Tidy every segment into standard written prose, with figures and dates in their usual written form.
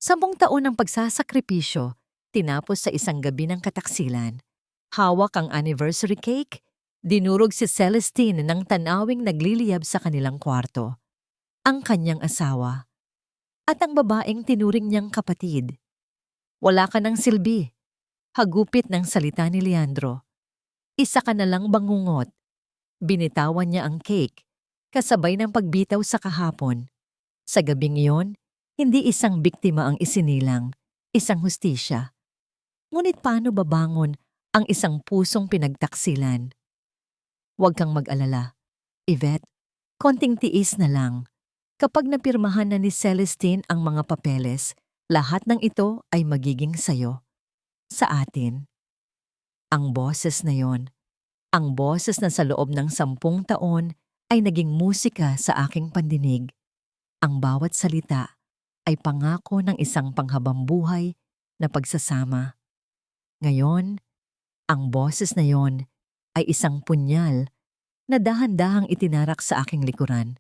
10 taon ng pagsasakripisyo, tinapos sa isang gabi ng kataksilan. Hawak ang anniversary cake, dinurog si Celestine ng tanawing nagliliyab sa kanilang kwarto. Ang kanyang asawa at ang babaeng tinuring niyang kapatid. Wala ka ng silbi, hagupit ng salita ni Leandro. Isa ka na lang bangungot. Binitawan niya ang cake, kasabay ng pagbitaw sa kahapon. Sa gabing iyon, hindi isang biktima ang isinilang, isang hustisya. Ngunit paano babangon ang isang pusong pinagtaksilan? Huwag kang mag-alala. Yvette, konting tiis na lang. Kapag napirmahan na ni Celestine ang mga papeles, lahat ng ito ay magiging sayo. Sa atin. Ang boses na yon, ang boses na sa loob ng 10 taon ay naging musika sa aking pandinig. Ang bawat salita ay pangako ng isang panghabambuhay na pagsasama. Ngayon, ang boses na yon ay isang punyal na dahan-dahang itinarak sa aking likuran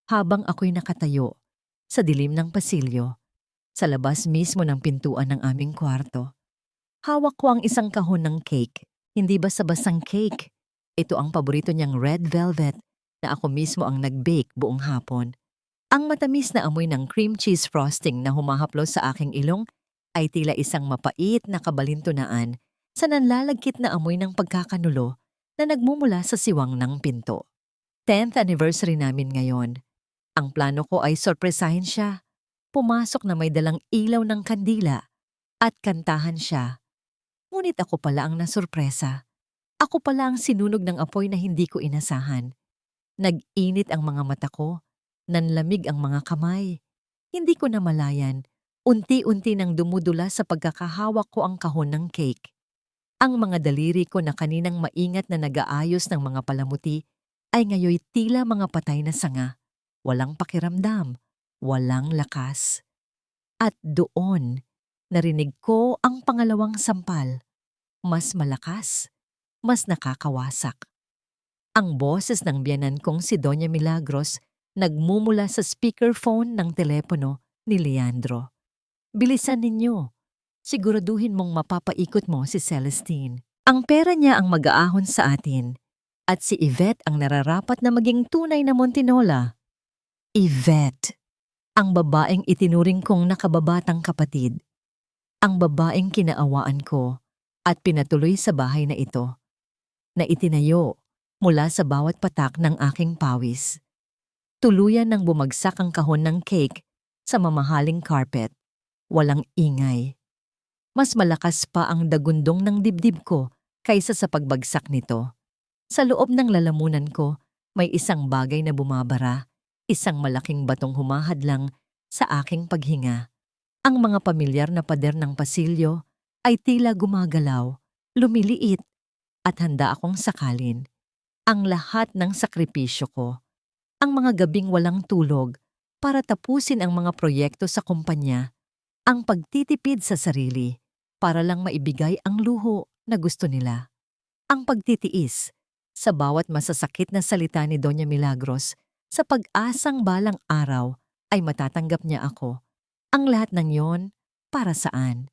habang ako'y nakatayo sa dilim ng pasilyo sa labas mismo ng pintuan ng aming kwarto. Hawak ko ang isang kahon ng cake, hindi basta-bastang cake. Ito ang paborito niyang red velvet na ako mismo ang nag-bake buong hapon. Ang matamis na amoy ng cream cheese frosting na humahaplos sa aking ilong ay tila isang mapait na kabalintunaan sa nanlalagkit na amoy ng pagkakanulo na nagmumula sa siwang ng pinto. 10th anniversary namin ngayon. Ang plano ko ay sorpresahin siya. Pumasok na may dalang ilaw ng kandila at kantahan siya. Ngunit ako pala ang nasurpresa. Ako pala ang sinunog ng apoy na hindi ko inasahan. Nag-init ang mga mata ko, nanlamig ang mga kamay. Hindi ko namalayan, unti-unti nang dumudula sa pagkakahawak ko ang kahon ng cake. Ang mga daliri ko na kaninang maingat na nag-aayos ng mga palamuti ay ngayoy tila mga patay na sanga. Walang pakiramdam, walang lakas. At doon, narinig ko ang pangalawang sampal. Mas malakas, mas nakakawasak. Ang boses ng biyanan kong si Doña Milagros nagmumula sa speakerphone ng telepono ni Leandro. Bilisan ninyo. Siguraduhin mong mapapaikot mo si Celestine. Ang pera niya ang mag-aahon sa atin. At si Yvette ang nararapat na maging tunay na Montinola. Yvette. Ang babaeng itinuring kong nakababatang kapatid. Ang babaeng kinaawaan ko at pinatuloy sa bahay na ito. Na itinayo mula sa bawat patak ng aking pawis. Tuluyan nang bumagsak ang kahon ng cake sa mamahaling carpet. Walang ingay. Mas malakas pa ang dagundong ng dibdib ko kaysa sa pagbagsak nito. Sa loob ng lalamunan ko, may isang bagay na bumabara, isang malaking batong humahadlang sa aking paghinga. Ang mga pamilyar na pader ng pasilyo ay tila gumagalaw, lumiliit, at handa akong sakalin. Ang lahat ng sakripisyo ko. Ang mga gabing walang tulog para tapusin ang mga proyekto sa kumpanya. Ang pagtitipid sa sarili para lang maibigay ang luho na gusto nila. Ang pagtitiis sa bawat masasakit na salita ni Doña Milagros sa pag-asang balang araw ay matatanggap niya ako. Ang lahat ng yon para saan?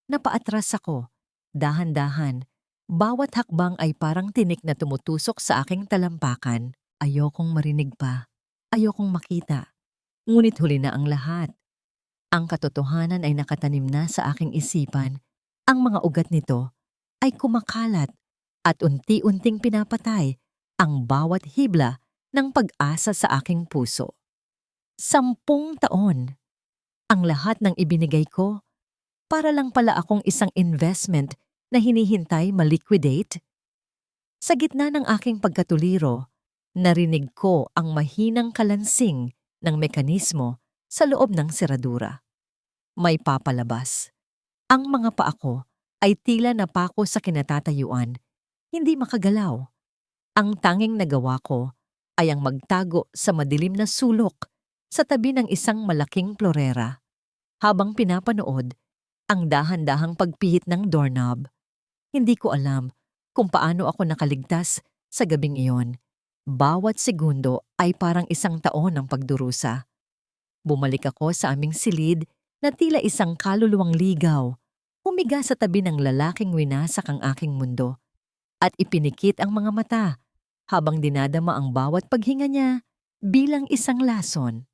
Napaatras ako, dahan-dahan. Bawat hakbang ay parang tinik na tumutusok sa aking talampakan. Ayokong marinig pa. Ayokong makita. Ngunit huli na ang lahat. Ang katotohanan ay nakatanim na sa aking isipan. Ang mga ugat nito ay kumakalat at unti-unting pinapatay ang bawat hibla ng pag-asa sa aking puso. 10 taon. Ang lahat ng ibinigay ko para lang pala akong isang investment na hinihintay ma-liquidate. Sa gitna ng aking pagkatuliro, narinig ko ang mahinang kalansing ng mekanismo sa loob ng seradura. May papalabas. Ang mga paa ko ay tila napako sa kinatatayuan, hindi makagalaw. Ang tanging nagawa ko ay ang magtago sa madilim na sulok sa tabi ng isang malaking plorera. Habang pinapanood ang dahan-dahang pagpihit ng doorknob, hindi ko alam kung paano ako nakaligtas sa gabing iyon. Bawat segundo ay parang 1 taon ng pagdurusa. Bumalik ako sa aming silid na tila isang kaluluwang ligaw, humiga sa tabi ng lalaking winasak ang aking mundo at ipinikit ang mga mata habang dinadama ang bawat paghinga niya bilang isang lason.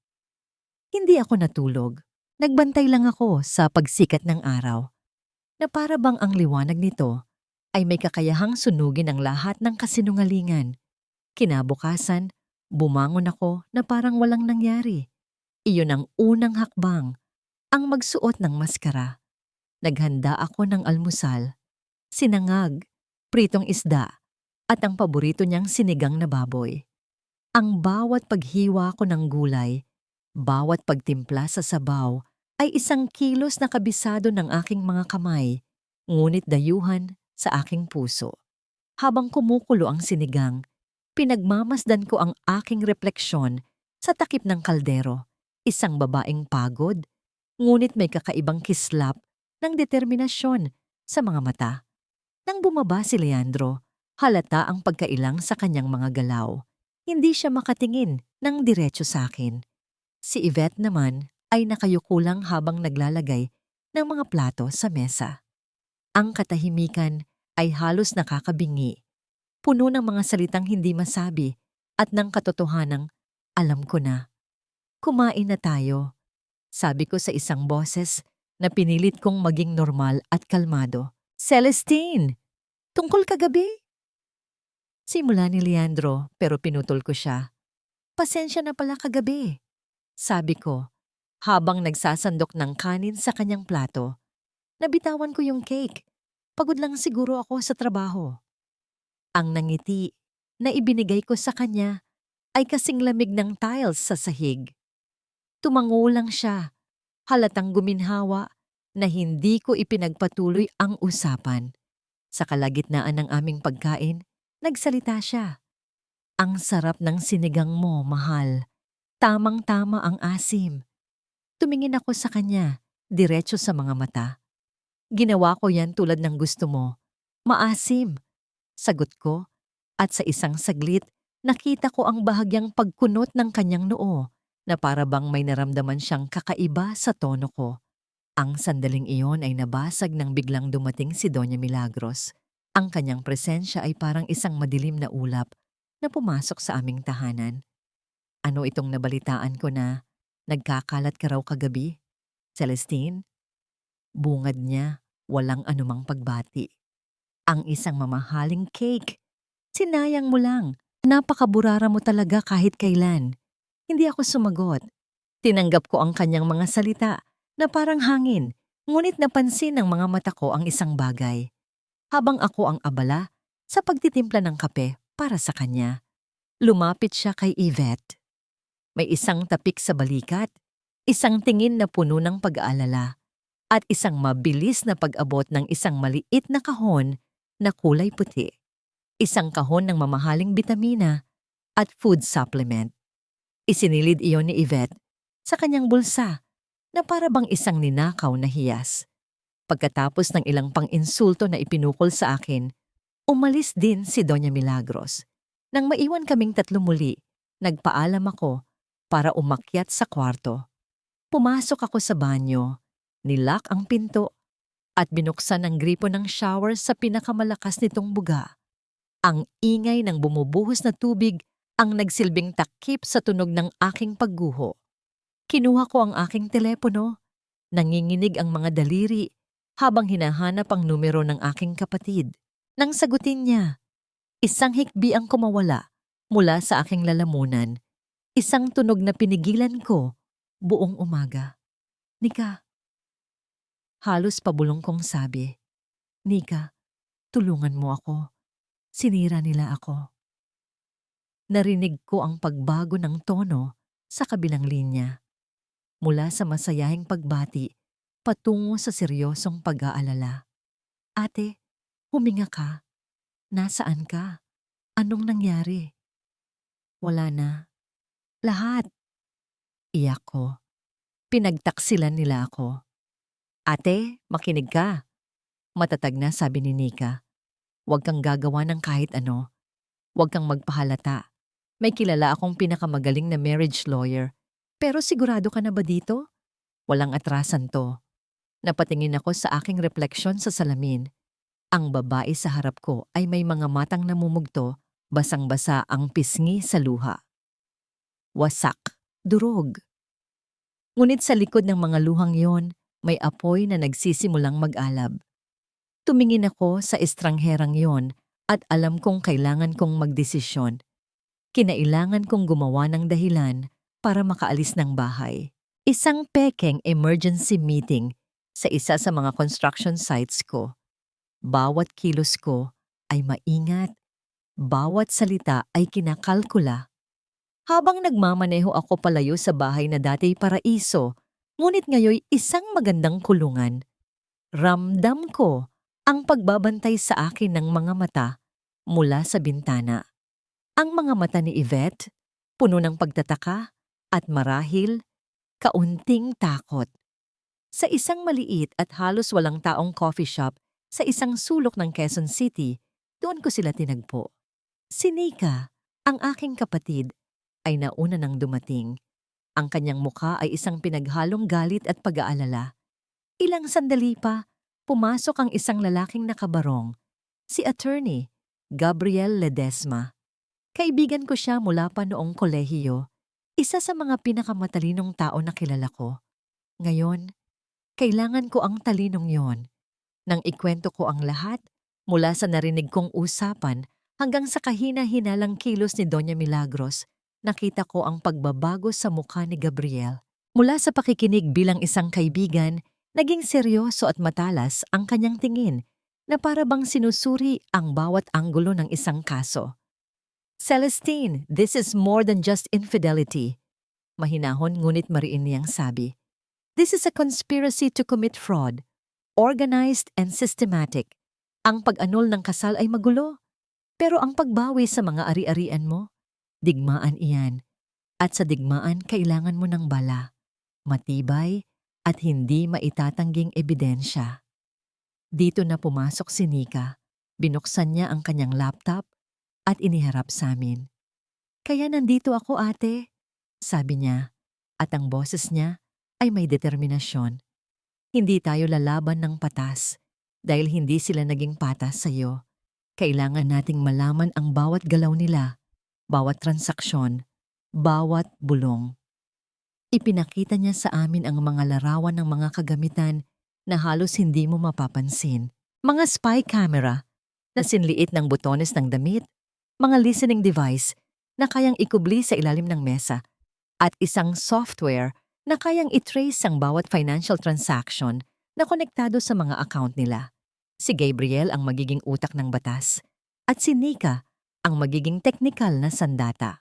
Hindi ako natulog. Nagbantay lang ako sa pagsikat ng araw na para bang ang liwanag nito ay may kakayahang sunugin ang lahat ng kasinungalingan. Kinabukasan, bumangon ako na parang walang nangyari. Iyon ang unang hakbang, ang magsuot ng maskara. Naghanda ako ng almusal, sinangag, pritong isda, at ang paborito niyang sinigang na baboy. Ang bawat paghiwa ko ng gulay, bawat pagtimpla sa sabaw, ay isang kilos na kabisado ng aking mga kamay, ngunit dayuhan sa aking puso. Habang kumukulo ang sinigang, pinagmamasdan ko ang aking refleksyon sa takip ng kaldero, isang babaeng pagod, ngunit may kakaibang kislap ng determinasyon sa mga mata. Nang bumaba si Leandro, halata ang pagkailang sa kanyang mga galaw. Hindi siya makatingin ng diretso sa akin. Si Yvette naman ay nakayuko lang habang naglalagay ng mga plato sa mesa. Ang katahimikan ay halos nakakabingi, puno ng mga salitang hindi masabi at ng katotohanang, alam ko na. Kumain na tayo, sabi ko sa isang boses na pinilit kong maging normal at kalmado. Celestine! Tungkol kagabi? Simula ni Leandro pero pinutol ko siya. Pasensya na pala kagabi, sabi ko habang nagsasandok ng kanin sa kanyang plato. Nabitawan ko yung cake. Pagod lang siguro ako sa trabaho. Ang nangiti na ibinigay ko sa kanya ay kasing lamig ng tiles sa sahig. Tumango lang siya, halatang guminhawa na hindi ko ipinagpatuloy ang usapan. Sa kalagitnaan ng aming pagkain, nagsalita siya. Ang sarap ng sinigang mo, mahal. Tamang-tama ang asim. Tumingin ako sa kanya, diretso sa mga mata. Ginawa ko yan tulad ng gusto mo. Maasim. Sagot ko, at sa isang saglit, nakita ko ang bahagyang pagkunot ng kanyang noo na para bang may naramdaman siyang kakaiba sa tono ko. Ang sandaling iyon ay nabasag nang biglang dumating si Doña Milagros. Ang kanyang presensya ay parang isang madilim na ulap na pumasok sa aming tahanan. Ano itong nabalitaan ko na nagkakalat ka raw kagabi, Celestine? Bungad niya, walang anumang pagbati. Ang isang mamahaling cake. Sinayang mo lang. Napakaburara mo talaga kahit kailan. Hindi ako sumagot. Tinanggap ko ang kanyang mga salita na parang hangin, ngunit napansin ng mga mata ko ang isang bagay. Habang ako ang abala sa pagtitimpla ng kape para sa kanya, lumapit siya kay Yvette. May isang tapik sa balikat, isang tingin na puno ng pag-aalala, at isang mabilis na pag-abot ng isang maliit na kahon na kulay puti. Isang kahon ng mamahaling bitamina at food supplement. Isinilid iyon ni Yvette sa kanyang bulsa na para bang isang ninakaw na hiyas. Pagkatapos ng ilang pang-insulto na ipinukol sa akin, umalis din si Doña Milagros. Nang maiwan kaming tatlo muli, nagpaalam ako para umakyat sa kwarto. Pumasok ako sa banyo, nilock ang pinto, at binuksan ang gripo ng shower sa pinakamalakas nitong buga. Ang ingay ng bumubuhos na tubig ang nagsilbing takip sa tunog ng aking pagguho. Kinuha ko ang aking telepono, nanginginig ang mga daliri habang hinahanap ang numero ng aking kapatid. Nang sagutin niya, isang hikbi ang kumawala mula sa aking lalamunan. Isang tunog na pinigilan ko buong umaga. Nika. Halos pabulong kong sabi. Nika, tulungan mo ako. Sinira nila ako. Narinig ko ang pagbago ng tono sa kabilang linya. Mula sa masayahing pagbati, patungo sa seryosong pag-aalala. Ate, huminga ka. Nasaan ka? Anong nangyari? Wala na. Lahat. Iyak ko. Pinagtaksilan nila ako. Ate, makinig ka. Matatag na sabi ni Nika. Huwag kang gagawa ng kahit ano. Huwag kang magpahalata. May kilala akong pinakamagaling na marriage lawyer. Pero sigurado ka na ba dito? Walang atrasan to. Napatingin ako sa aking refleksyon sa salamin. Ang babae sa harap ko ay may mga matang namumugto, basang-basa ang pisngi sa luha. Wasak, durog. Ngunit sa likod ng mga luhang yon, may apoy na nagsisimulang mag-alab. Tumingin ako sa estrangherang yon at alam kong kailangan kong magdesisyon. Kinailangan kong gumawa ng dahilan para makaalis ng bahay. Isang pekeng emergency meeting sa isa sa mga construction sites ko. Bawat kilos ko ay maingat, bawat salita ay kinakalkula. Habang nagmamaneho ako palayo sa bahay na dati paraiso, ngunit ngayoy isang magandang kulungan. Ramdam ko ang pagbabantay sa akin ng mga mata mula sa bintana. Ang mga mata ni Yvette, puno ng pagtataka at marahil, kaunting takot. Sa isang maliit at halos walang taong coffee shop sa isang sulok ng Quezon City, doon ko sila tinagpo. Si Nika, ang aking kapatid, ay nauna nang dumating. Ang kanyang mukha ay isang pinaghalong galit at pag-aalala. Ilang sandali pa, pumasok ang isang lalaking nakabarong, si Attorney Gabriel Ledesma. Kaibigan ko siya mula pa noong kolehiyo, isa sa mga pinakamatalinong tao na kilala ko. Ngayon, kailangan ko ang talinong yon. Nang ikwento ko ang lahat, mula sa narinig kong usapan hanggang sa kahina-hinalang kilos ni Doña Milagros, nakita ko ang pagbabago sa mukha ni Gabriel. Mula sa pakikinig bilang isang kaibigan, naging seryoso at matalas ang kanyang tingin na para bang sinusuri ang bawat anggulo ng isang kaso. Celestine, this is more than just infidelity. Mahinahon ngunit mariin niyang sabi. This is a conspiracy to commit fraud, organized and systematic. Ang pag-anol ng kasal ay magulo, pero ang pagbawi sa mga ari-arian mo, digmaan iyan. At sa digmaan kailangan mo ng bala, matibay at hindi maitatangging ebidensya. Dito na pumasok si Nika. Binuksan niya ang kanyang laptop at iniharap sa amin. Kaya nandito ako, ate, sabi niya, at ang boses niya ay may determinasyon. Hindi tayo lalaban ng patas dahil hindi sila naging patas sa iyo. Kailangan nating malaman ang bawat galaw nila, bawat transaksyon, bawat bulong. Ipinakita niya sa amin ang mga larawan ng mga kagamitan na halos hindi mo mapapansin. Mga spy camera na sinliit ng butones ng damit, mga listening device na kayang ikubli sa ilalim ng mesa, at isang software na kayang i-trace ang bawat financial transaction na konektado sa mga account nila. Si Gabriel ang magiging utak ng batas at si Nika ang magiging teknikal na sandata.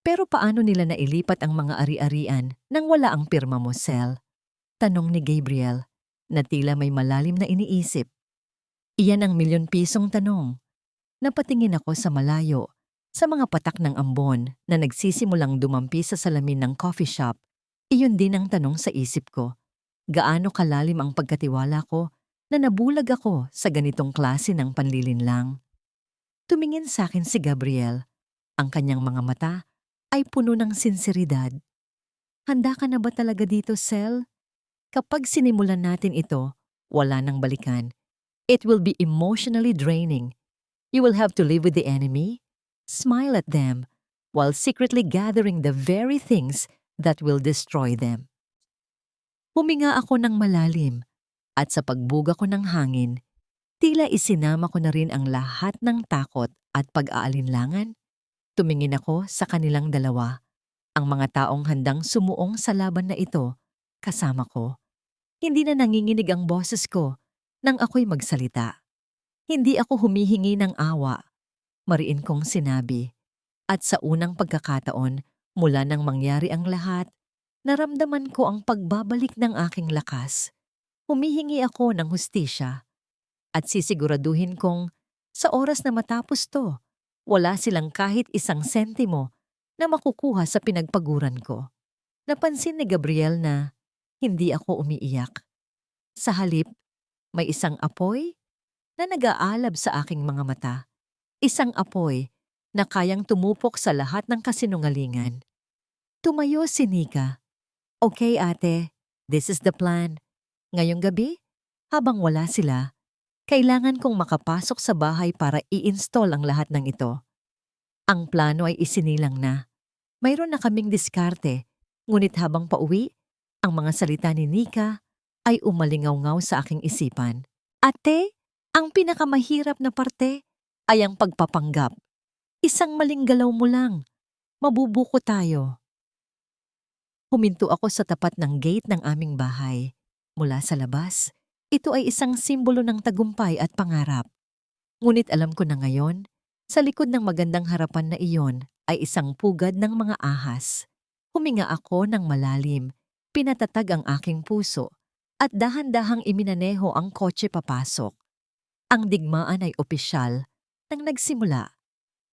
Pero paano nila nailipat ang mga ari-arian nang wala ang pirma mo, Sel? Tanong ni Gabriel na tila may malalim na iniisip. Iyan ang milyon-pisong tanong. Napatingin ako sa malayo, sa mga patak ng ambon na nagsisimulang dumampi sa salamin ng coffee shop. Iyon din ang tanong sa isip ko. Gaano kalalim ang pagkatiwala ko na nabulag ako sa ganitong klase ng panlilinlang? Tumingin sa akin si Gabriel. Ang kanyang mga mata ay puno ng sinseridad. Handa ka na ba talaga dito, Sel? Kapag sinimulan natin ito, wala nang balikan. It will be emotionally draining. You will have to live with the enemy, smile at them, while secretly gathering the very things that will destroy them. Huminga ako ng malalim at sa pagbuga ko ng hangin, tila isinama ko na rin ang lahat ng takot at pag-aalinlangan. Tumingin ako sa kanilang dalawa, ang mga taong handang sumuong sa laban na ito, kasama ko. Hindi na nanginginig ang boses ko nang ako'y magsalita. Hindi ako humihingi ng awa, mariin kong sinabi. At sa unang pagkakataon, mula nang mangyari ang lahat, naramdaman ko ang pagbabalik ng aking lakas. Humihingi ako ng hustisya. At sisiguraduhin kong sa oras na matapos to, wala silang kahit isang sentimo na makukuha sa pinagpaguran ko. Napansin ni Gabriel na hindi ako umiiyak. Sa halip, may isang apoy na nag-aalab sa aking mga mata. Isang apoy na kayang tumupok sa lahat ng kasinungalingan. Tumayo si Nika. Okay, ate, This is the plan. Ngayong gabi, habang wala sila, kailangan kong makapasok sa bahay para i-install ang lahat ng ito. Ang plano ay isinilang na. Mayroon na kaming diskarte, ngunit habang pauwi, ang mga salita ni Nika ay umalingaw-ngaw sa aking isipan. Ate, ang pinakamahirap na parte ay ang pagpapanggap. Isang maling galaw mo lang, mabubuko tayo. Huminto ako sa tapat ng gate ng aming bahay. Mula sa labas, ito ay isang simbolo ng tagumpay at pangarap. Ngunit alam ko na ngayon, sa likod ng magandang harapan na iyon ay isang pugad ng mga ahas. Huminga ako ng malalim, pinatatag ang aking puso, at dahan-dahang iminaneho ang kotse papasok. Ang digmaan ay opisyal nang nagsimula.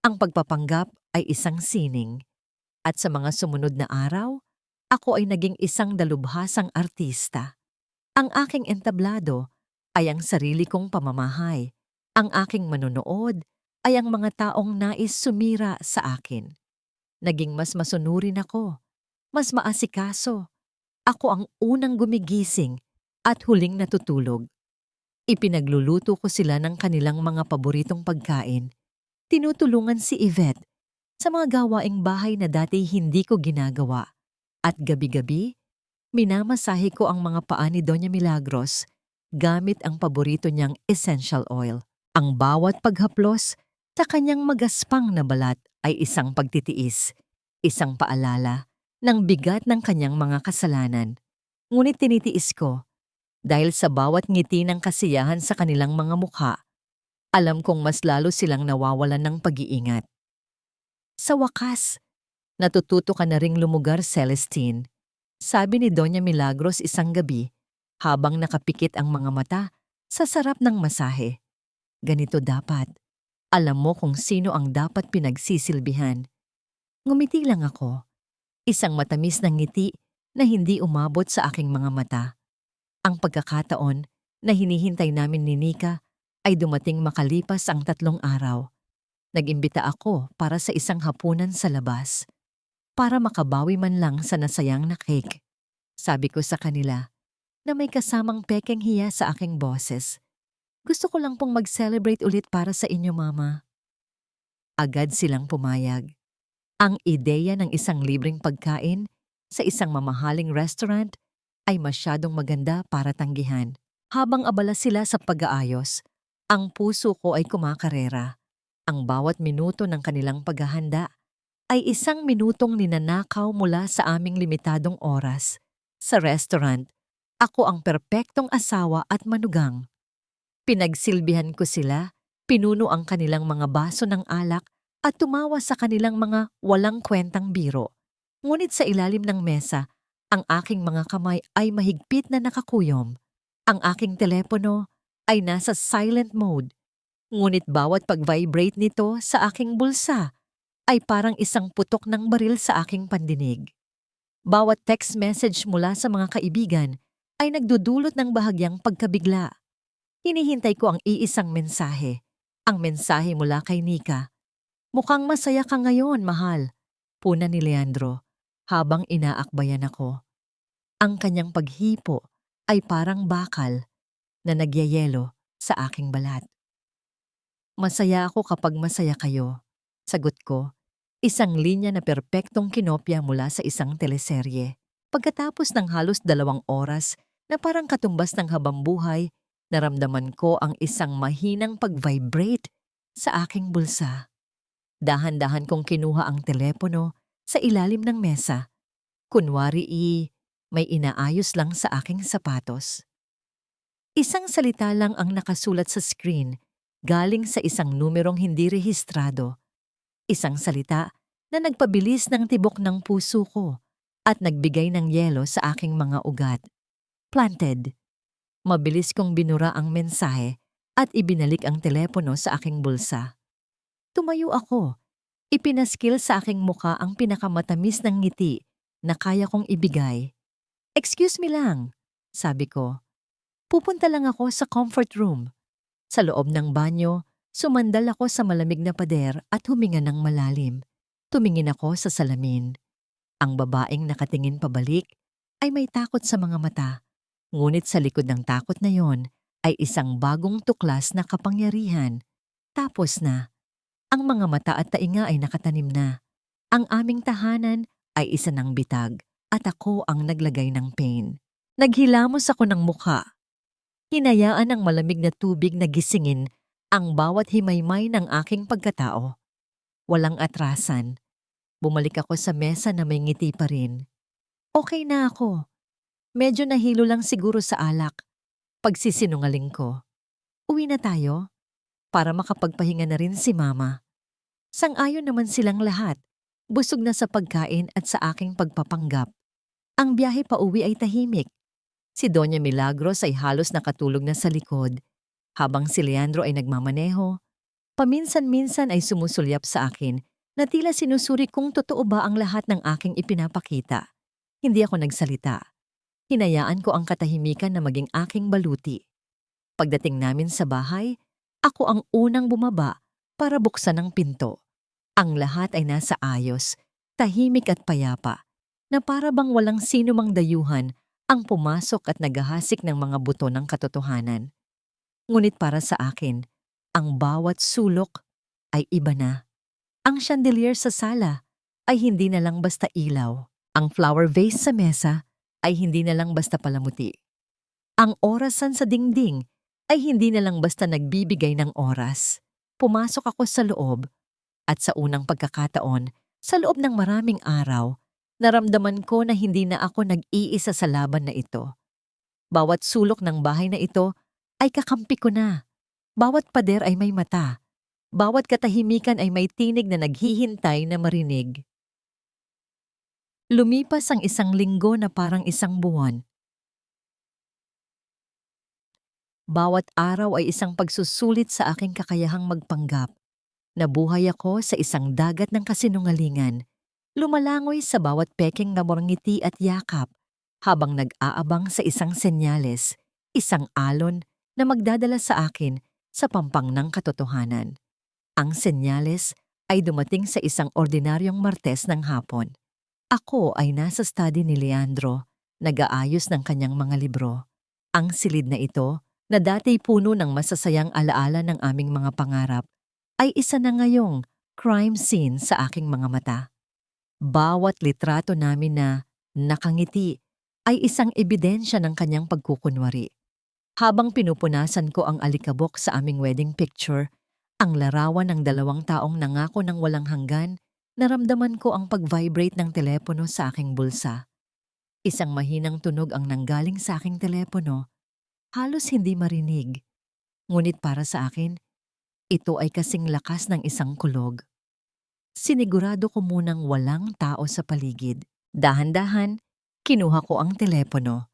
Ang pagpapanggap ay isang sining. At sa mga sumunod na araw, ako ay naging isang dalubhasang artista. Ang aking entablado ay ang sarili kong pamamahay. Ang aking manonood ay ang mga taong nais sumira sa akin. Naging mas masunurin ako, mas maasikaso. Ako ang unang gumigising at huling natutulog. Ipinagluluto ko sila ng kanilang mga paboritong pagkain. Tinutulungan si Yvette sa mga gawaing bahay na dati hindi ko ginagawa. At gabi-gabi, minamasahe ko ang mga paa ni Doña Milagros gamit ang paborito niyang essential oil. Ang bawat paghaplos sa kanyang magaspang na balat ay isang pagtitiis, isang paalala ng bigat ng kanyang mga kasalanan. Ngunit tinitiis ko dahil sa bawat ngiti ng kasiyahan sa kanilang mga mukha, alam kong mas lalo silang nawawalan ng pag-iingat. Sa wakas, natututo ka na ring lumugar, Celestine, sabi ni Doña Milagros isang gabi habang nakapikit ang mga mata sa sarap ng masahe. Ganito dapat. Alam mo kung sino ang dapat pinagsisilbihan. Ngumiti lang ako. Isang matamis na ngiti na hindi umabot sa aking mga mata. Ang pagkakataon na hinihintay namin ni Nika ay dumating makalipas ang 3 araw. Nag-imbita ako para sa isang hapunan sa labas. Para makabawi man lang sa nasayang na cake. Sabi ko sa kanila na may kasamang pekeng hiya sa aking boses. Gusto ko lang pong mag-celebrate ulit para sa inyo, Mama. Agad silang pumayag. Ang ideya ng isang libreng pagkain sa isang mamahaling restaurant ay masyadong maganda para tanggihan. Habang abala sila sa pag-aayos, ang puso ko ay kumakarera. Ang bawat minuto ng kanilang paghahanda ay isang minutong ninanakaw mula sa aming limitadong oras. Sa restaurant, ako ang perpektong asawa at manugang. Pinagsilbihan ko sila, pinuno ang kanilang mga baso ng alak at tumawa sa kanilang mga walang kwentang biro. Ngunit sa ilalim ng mesa, ang aking mga kamay ay mahigpit na nakakuyom. Ang aking telepono ay nasa silent mode. Ngunit bawat pag-vibrate nito sa aking bulsa ay parang isang putok ng baril sa aking pandinig. Bawat text message mula sa mga kaibigan ay nagdudulot ng bahagyang pagkabigla. Hinihintay ko ang iisang mensahe, ang mensahe mula kay Nika. Mukhang masaya ka ngayon, mahal, puna ni Leandro habang inaakbayan ako. Ang kanyang paghipo ay parang bakal na nagyayelo sa aking balat. Masaya ako kapag masaya kayo, sagot ko. Isang linya na perpektong kinopya mula sa isang teleserye. Pagkatapos ng halos 2 oras na parang katumbas ng habambuhay, naramdaman ko ang isang mahinang pag-vibrate sa aking bulsa. Dahan-dahan kong kinuha ang telepono sa ilalim ng mesa. Kunwari may inaayos lang sa aking sapatos. Isang salita lang ang nakasulat sa screen galing sa isang numerong hindi rehistrado. Isang salita na nagpabilis ng tibok ng puso ko at nagbigay ng yelo sa aking mga ugat. Planted. Mabilis kong binura ang mensahe at ibinalik ang telepono sa aking bulsa. Tumayo ako. Ipinaskil sa aking muka ang pinakamatamis ng ngiti na kaya kong ibigay. Excuse me lang, sabi ko. Pupunta lang ako sa comfort room. Sa loob ng banyo, sumandal ako sa malamig na pader at huminga ng malalim. Tumingin ako sa salamin. Ang babaeng nakatingin pabalik ay may takot sa mga mata. Ngunit sa likod ng takot na yon ay isang bagong tuklas na kapangyarihan. Tapos na, ang mga mata at tainga ay nakatanim na. Ang aming tahanan ay isa ng bitag at ako ang naglagay ng pain. Naghilamos ako ng mukha. Hinayaan ng malamig na tubig na gisingin ang bawat himaymay ng aking pagkatao. Walang atrasan. Bumalik ako sa mesa na may ngiti pa rin. Okay na ako. Medyo nahilo lang siguro sa alak. Pagsisinungaling ko. Uwi na tayo para makapagpahinga na rin si Mama. Sang-ayon naman silang lahat. Busog na sa pagkain at sa aking pagpapanggap. Ang biyahe pa uwi ay tahimik. Si Doña Milagros ay halos nakatulog na sa likod, habang si Leandro ay nagmamaneho. Paminsan-minsan ay sumusulyap sa akin na tila sinusuri kung totoo ba ang lahat ng aking ipinapakita. Hindi ako nagsalita. Hinayaan ko ang katahimikan na maging aking baluti. Pagdating namin sa bahay, ako ang unang bumaba para buksan ang pinto. Ang lahat ay nasa ayos, tahimik at payapa, na para bang walang sino mang dayuhan ang pumasok at naghahasik ng mga buto ng katotohanan. Ngunit para sa akin, ang bawat sulok ay iba na. Ang chandelier sa sala ay hindi na lang basta ilaw. Ang flower vase sa mesa ay hindi na lang basta palamuti. Ang orasan sa dingding ay hindi na lang basta nagbibigay ng oras. Pumasok ako sa loob at sa unang pagkakataon, sa loob ng maraming araw, naramdaman ko na hindi na ako nag-iisa sa laban na ito. Bawat sulok ng bahay na ito ay kakampi ko na. Bawat pader ay may mata. Bawat katahimikan ay may tinig na naghihintay na marinig. Lumipas ang isang linggo na parang isang buwan. Bawat araw ay isang pagsusulit sa aking kakayahang magpanggap. Nabuhay ako sa isang dagat ng kasinungalingan, lumalangoy sa bawat pekeng na ngiti at yakap, habang nag-aabang sa isang senyales, isang alon na magdadala sa akin sa pampang ng katotohanan. Ang senyales ay dumating sa isang ordinaryong Martes ng hapon. Ako ay nasa study ni Leandro, nag-aayos ng kanyang mga libro. Ang silid na ito, na dati puno ng masasayang alaala ng aming mga pangarap, ay isa na ngayong crime scene sa aking mga mata. Bawat litrato namin na nakangiti ay isang ebidensya ng kanyang pagkukunwari. Habang pinupunasan ko ang alikabok sa aming wedding picture, ang larawan ng 2 taong nangako ng walang hanggan, naramdaman ko ang pag-vibrate ng telepono sa aking bulsa. Isang mahinang tunog ang nanggaling sa aking telepono, halos hindi marinig. Ngunit para sa akin, ito ay kasing lakas ng isang kulog. Sinigurado ko munang walang tao sa paligid. Dahan-dahan, kinuha ko ang telepono.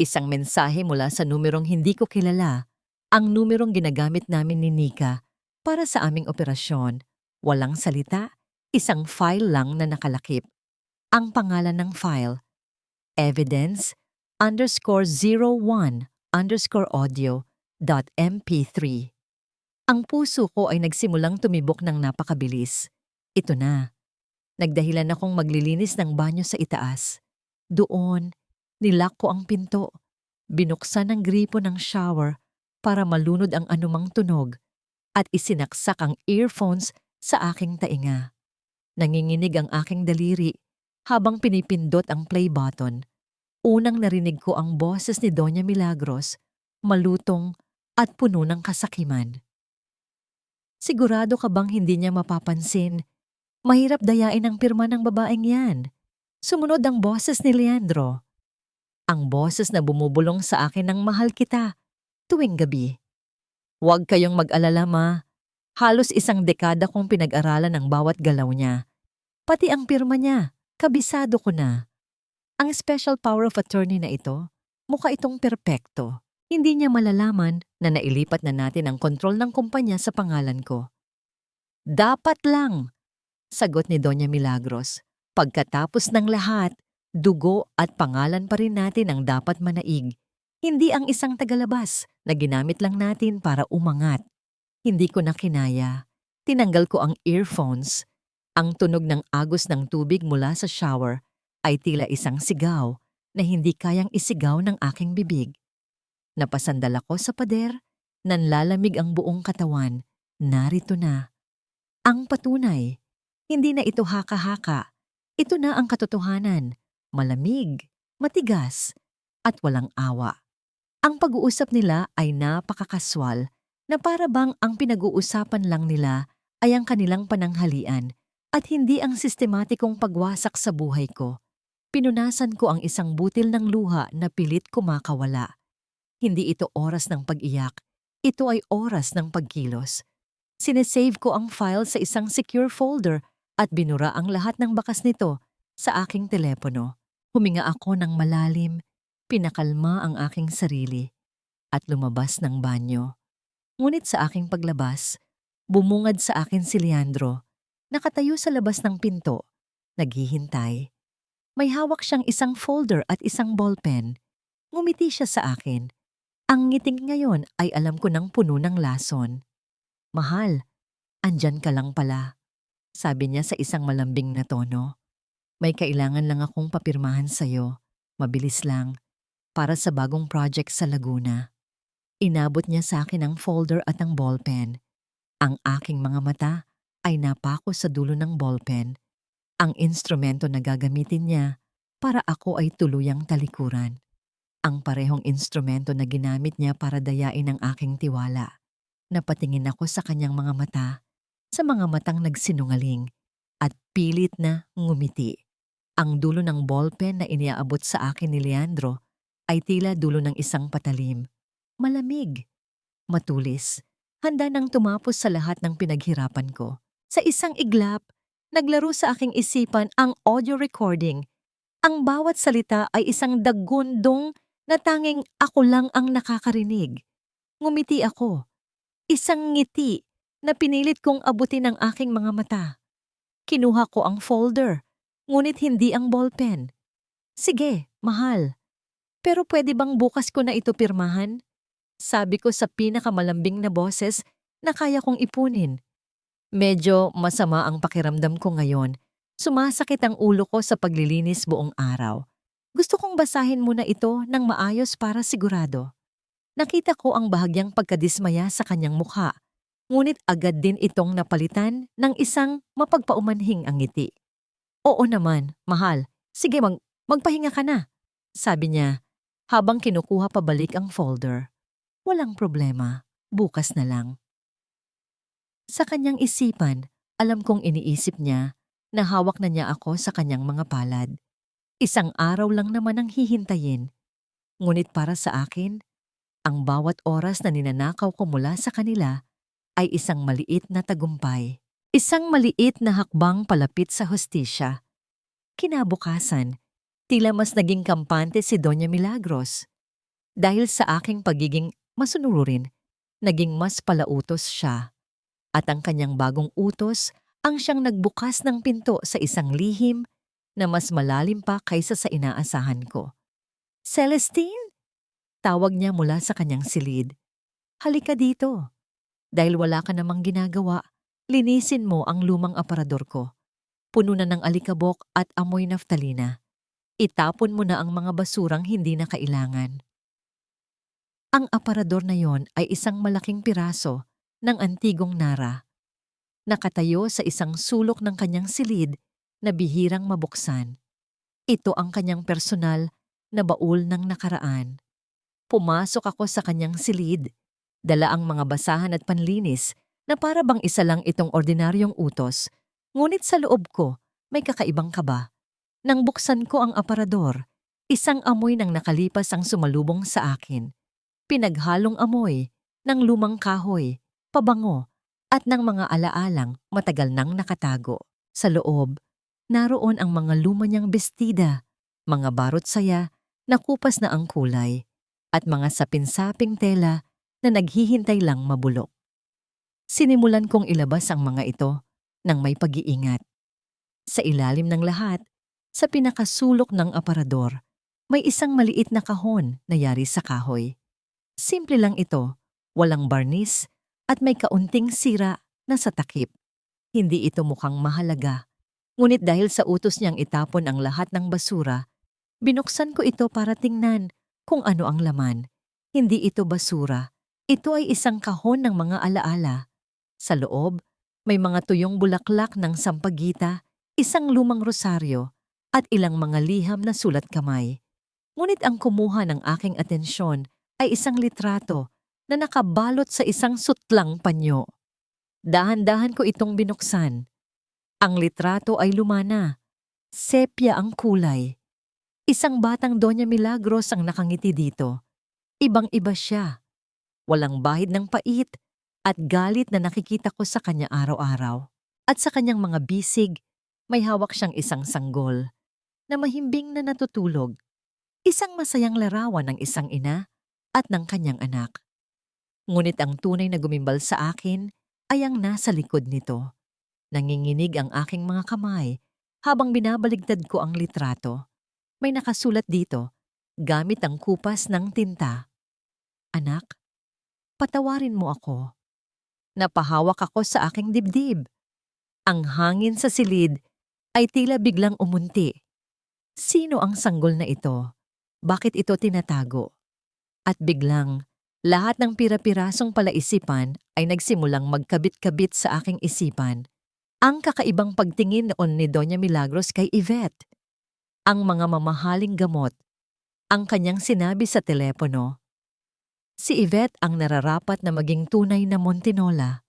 Isang mensahe mula sa numerong hindi ko kilala, ang numerong ginagamit namin ni Nika para sa aming operasyon. Walang salita, isang file lang na nakalakip. Ang pangalan ng file, evidence_01_audio.mp3. Ang puso ko ay nagsimulang tumibok ng napakabilis. Ito na. Nagdahilan akong maglilinis ng banyo sa itaas. Doon, nilak ko ang pinto. Binuksan ang gripo ng shower para malunod ang anumang tunog at isinaksak ang earphones sa aking tainga. Nanginginig ang aking daliri habang pinipindot ang play button. Unang narinig ko ang boses ni Doña Milagros, malutong at puno ng kasakiman. Sigurado ka bang hindi niya mapapansin? Mahirap dayain ang pirma ng babaeng yan. Sumunod ang boses ni Leandro. Ang boses na bumubulong sa akin ng mahal kita tuwing gabi. Huwag kayong mag-alala, Ma. Halos 1 dekada kong pinag-aralan ang bawat galaw niya. Pati ang pirma niya, kabisado ko na. Ang special power of attorney na ito, mukha itong perpekto. Hindi niya malalaman na nailipat na natin ang kontrol ng kumpanya sa pangalan ko. Dapat lang, sagot ni Doña Milagros. Pagkatapos ng lahat, dugo at pangalan pa rin natin ang dapat manaig. Hindi ang isang tagalabas na ginamit lang natin para umangat. Hindi ko na kinaya. Tinanggal ko ang earphones. Ang tunog ng agos ng tubig mula sa shower ay tila isang sigaw na hindi kayang isigaw ng aking bibig. Napasandal ako sa pader, nanlalamig ang buong katawan. Narito na. Ang patunay. Hindi na ito haka-haka. Ito na ang katotohanan. Malamig, matigas, at walang awa. Ang pag-uusap nila ay napakakaswal na para bang ang pinag-uusapan lang nila ay ang kanilang pananghalian at hindi ang sistematikong pagwasak sa buhay ko. Pinunasan ko ang isang butil ng luha na pilit kumakawala. Hindi ito oras ng pag-iyak, ito ay oras ng pagkilos. Sinesave ko ang file sa isang secure folder at binura ang lahat ng bakas nito sa aking telepono. Huminga ako ng malalim, pinakalma ang aking sarili, at lumabas ng banyo. Ngunit sa aking paglabas, bumungad sa akin si Leandro, nakatayo sa labas ng pinto, naghihintay. May hawak siyang isang folder at isang ballpen. Ngumiti siya sa akin. Ang ngiting ngayon ay alam ko ng puno ng lason. "Mahal, andyan ka lang pala," sabi niya sa isang malambing na tono. "May kailangan lang akong papirmahan sa'yo. Mabilis lang. Para sa bagong project sa Laguna." Inabot niya sa akin ang folder at ang ballpen. Ang aking mga mata ay napako sa dulo ng ballpen. Ang instrumento na gagamitin niya para ako ay tuluyang talikuran. Ang parehong instrumento na ginamit niya para dayain ang aking tiwala. Napatingin ako sa kanyang mga mata, sa mga matang nagsinungaling, at pilit na ngumiti. Ang dulo ng ballpen na iniaabot sa akin ni Leandro ay tila dulo ng isang patalim. Malamig, matulis, handa nang tumapos sa lahat ng pinaghirapan ko. Sa isang iglap, naglaro sa aking isipan ang audio recording. Ang bawat salita ay isang dagundong na tanging ako lang ang nakakarinig. Ngumiti ako. Isang ngiti na pinilit kong abutin ang aking mga mata. Kinuha ko ang folder, ngunit hindi ang ballpen. "Sige, mahal. Pero pwede bang bukas ko na ito pirmahan?" Sabi ko sa pinakamalambing na boses na kaya kong ipunin. Medyo masama ang pakiramdam ko ngayon. Sumasakit ang ulo ko sa paglilinis buong araw. Gusto kong basahin muna ito ng maayos para sigurado. Nakita ko ang bahagyang pagkadismaya sa kanyang mukha, ngunit agad din itong napalitan ng isang mapagpaumanhing ang ngiti. "Oo naman, mahal. Sige, magpahinga ka na," sabi niya habang kinukuha pabalik ang folder. "Walang problema, bukas na lang." Sa kanyang isipan, alam kong iniisip niya na hawak na niya ako sa kanyang mga palad. Isang araw lang naman ang hihintayin. Ngunit para sa akin, ang bawat oras na ninanakaw ko mula sa kanila ay isang maliit na tagumpay. Isang maliit na hakbang palapit sa hustisya. Kinabukasan, tila mas naging kampante si Doña Milagros. Dahil sa aking pagiging masunurin, naging mas palautos siya. At ang kanyang bagong utos ang siyang nagbukas ng pinto sa isang lihim na mas malalim pa kaysa sa inaasahan ko. "Celestine?" Tawag niya mula sa kanyang silid. "Halika dito. Dahil wala ka namang ginagawa, linisin mo ang lumang aparador ko. Puno na ng alikabok at amoy naftalina. Itapon mo na ang mga basurang hindi na kailangan." Ang aparador na yon ay isang malaking piraso ng antigong Nara. Nakatayo sa isang sulok ng kanyang silid na bihirang mabuksan. Ito ang kanyang personal na baul ng nakaraan. Pumasok ako sa kanyang silid, dala ang mga basahan at panlinis na para bang isa lang itong ordinaryong utos, ngunit sa loob ko may kakaibang kaba. Nang buksan ko ang aparador, isang amoy ng nakalipas ang sumalubong sa akin. Pinaghalong amoy ng lumang kahoy, pabango, at ng mga alaalang matagal nang nakatago. Sa loob, naroon ang mga luma niyang bestida, mga barot saya na kupas na ang kulay, at mga sapin-saping tela na naghihintay lang mabulok. Sinimulan kong ilabas ang mga ito nang may pag-iingat. Sa ilalim ng lahat, sa pinakasulok ng aparador, may isang maliit na kahon na yari sa kahoy. Simple lang ito, walang barnis at may kaunting sira na sa takip. Hindi ito mukhang mahalaga, ngunit dahil sa utos niyang itapon ang lahat ng basura, Binuksan ko ito para tingnan kung ano ang laman. Hindi ito basura. Ito ay isang kahon ng mga alaala. Sa loob, may mga tuyong bulaklak ng sampagita, isang lumang rosaryo, at ilang mga liham na sulat kamay. Ngunit ang kumuha ng aking atensyon ay isang litrato na nakabalot sa isang sutlang panyo. Dahan-dahan ko itong binuksan. Ang litrato ay lumana. Sepia ang kulay. Isang batang Doña Milagros ang nakangiti dito. Ibang-iba siya. Walang bahid ng pait at galit na nakikita ko sa kanya araw-araw. At sa kanyang mga bisig, may hawak siyang isang sanggol na mahimbing na natutulog. Isang masayang larawan ng isang ina at ng kanyang anak. Ngunit ang tunay na gumimbal sa akin ay ang nasa likod nito. Nanginginig ang aking mga kamay habang binabaligtad ko ang litrato. May nakasulat dito, gamit ang kupas ng tinta. Anak, patawarin mo ako. Napahawak ako sa aking dibdib. Ang hangin sa silid ay tila biglang umunti. Sino ang sanggol na ito? Bakit ito tinatago? At biglang, lahat ng pira-pirasong palaisipan ay nagsimulang magkabit-kabit sa aking isipan. Ang kakaibang pagtingin noon ni Doña Milagros kay Yvette. Ang mga mamahaling gamot. Ang kanyang sinabi sa telepono. Si Yvette ang nararapat na maging tunay na Montinola.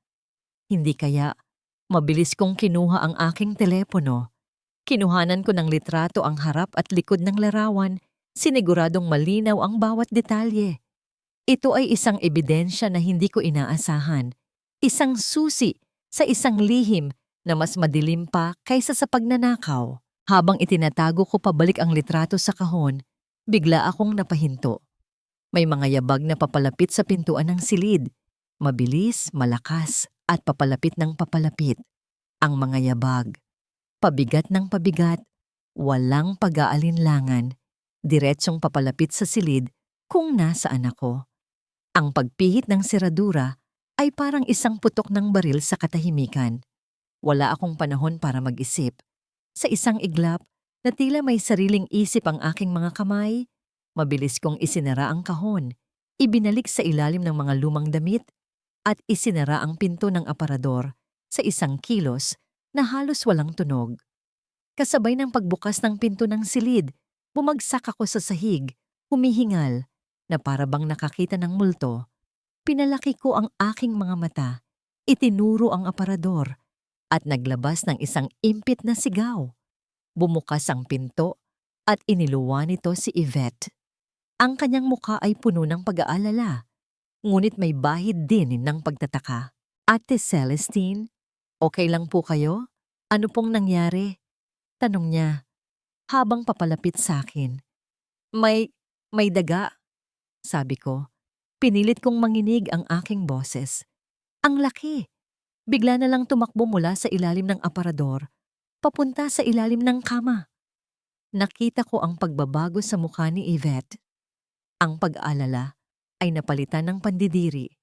Hindi kaya, mabilis kong kinuha ang aking telepono. Kinuhanan ko ng litrato ang harap at likod ng larawan, siniguradong malinaw ang bawat detalye. Ito ay isang ebidensya na hindi ko inaasahan. Isang susi sa isang lihim na mas madilim pa kaysa sa pagnanakaw. Habang itinatago ko pabalik ang litrato sa kahon, bigla akong napahinto. May mga yabag na papalapit sa pintuan ng silid. Mabilis, malakas, at papalapit ng papalapit. Ang mga yabag. Pabigat ng pabigat, walang pag-aalinlangan. Diretsong papalapit sa silid kung nasaan ako. Ang pagpihit ng seradura ay parang isang putok ng baril sa katahimikan. Wala akong panahon para mag-isip. Sa isang iglap na tila may sariling isip ang aking mga kamay, mabilis kong isinara ang kahon, ibinalik sa ilalim ng mga lumang damit, at isinara ang pinto ng aparador sa isang kilos na halos walang tunog. Kasabay ng pagbukas ng pinto ng silid, bumagsak ako sa sahig, humihingal, na para bang nakakita ng multo. Pinalaki ko ang aking mga mata, itinuro ang aparador, at naglabas ng isang impit na sigaw. Bumukas ang pinto at iniluwa nito si Yvette. Ang kanyang mukha ay puno ng pag-aalala, ngunit may bahid din ng pagtataka. Ate Celestine, okay lang po kayo? Ano pong nangyari? Tanong niya, habang papalapit sa akin. May daga, sabi ko. Pinilit kong manginig ang aking boses. Ang laki! Bigla na lang tumakbo mula sa ilalim ng aparador, papunta sa ilalim ng kama. Nakita ko ang pagbabago sa mukha ni Yvette. Ang pag-aalala ay napalitan ng pandidiri.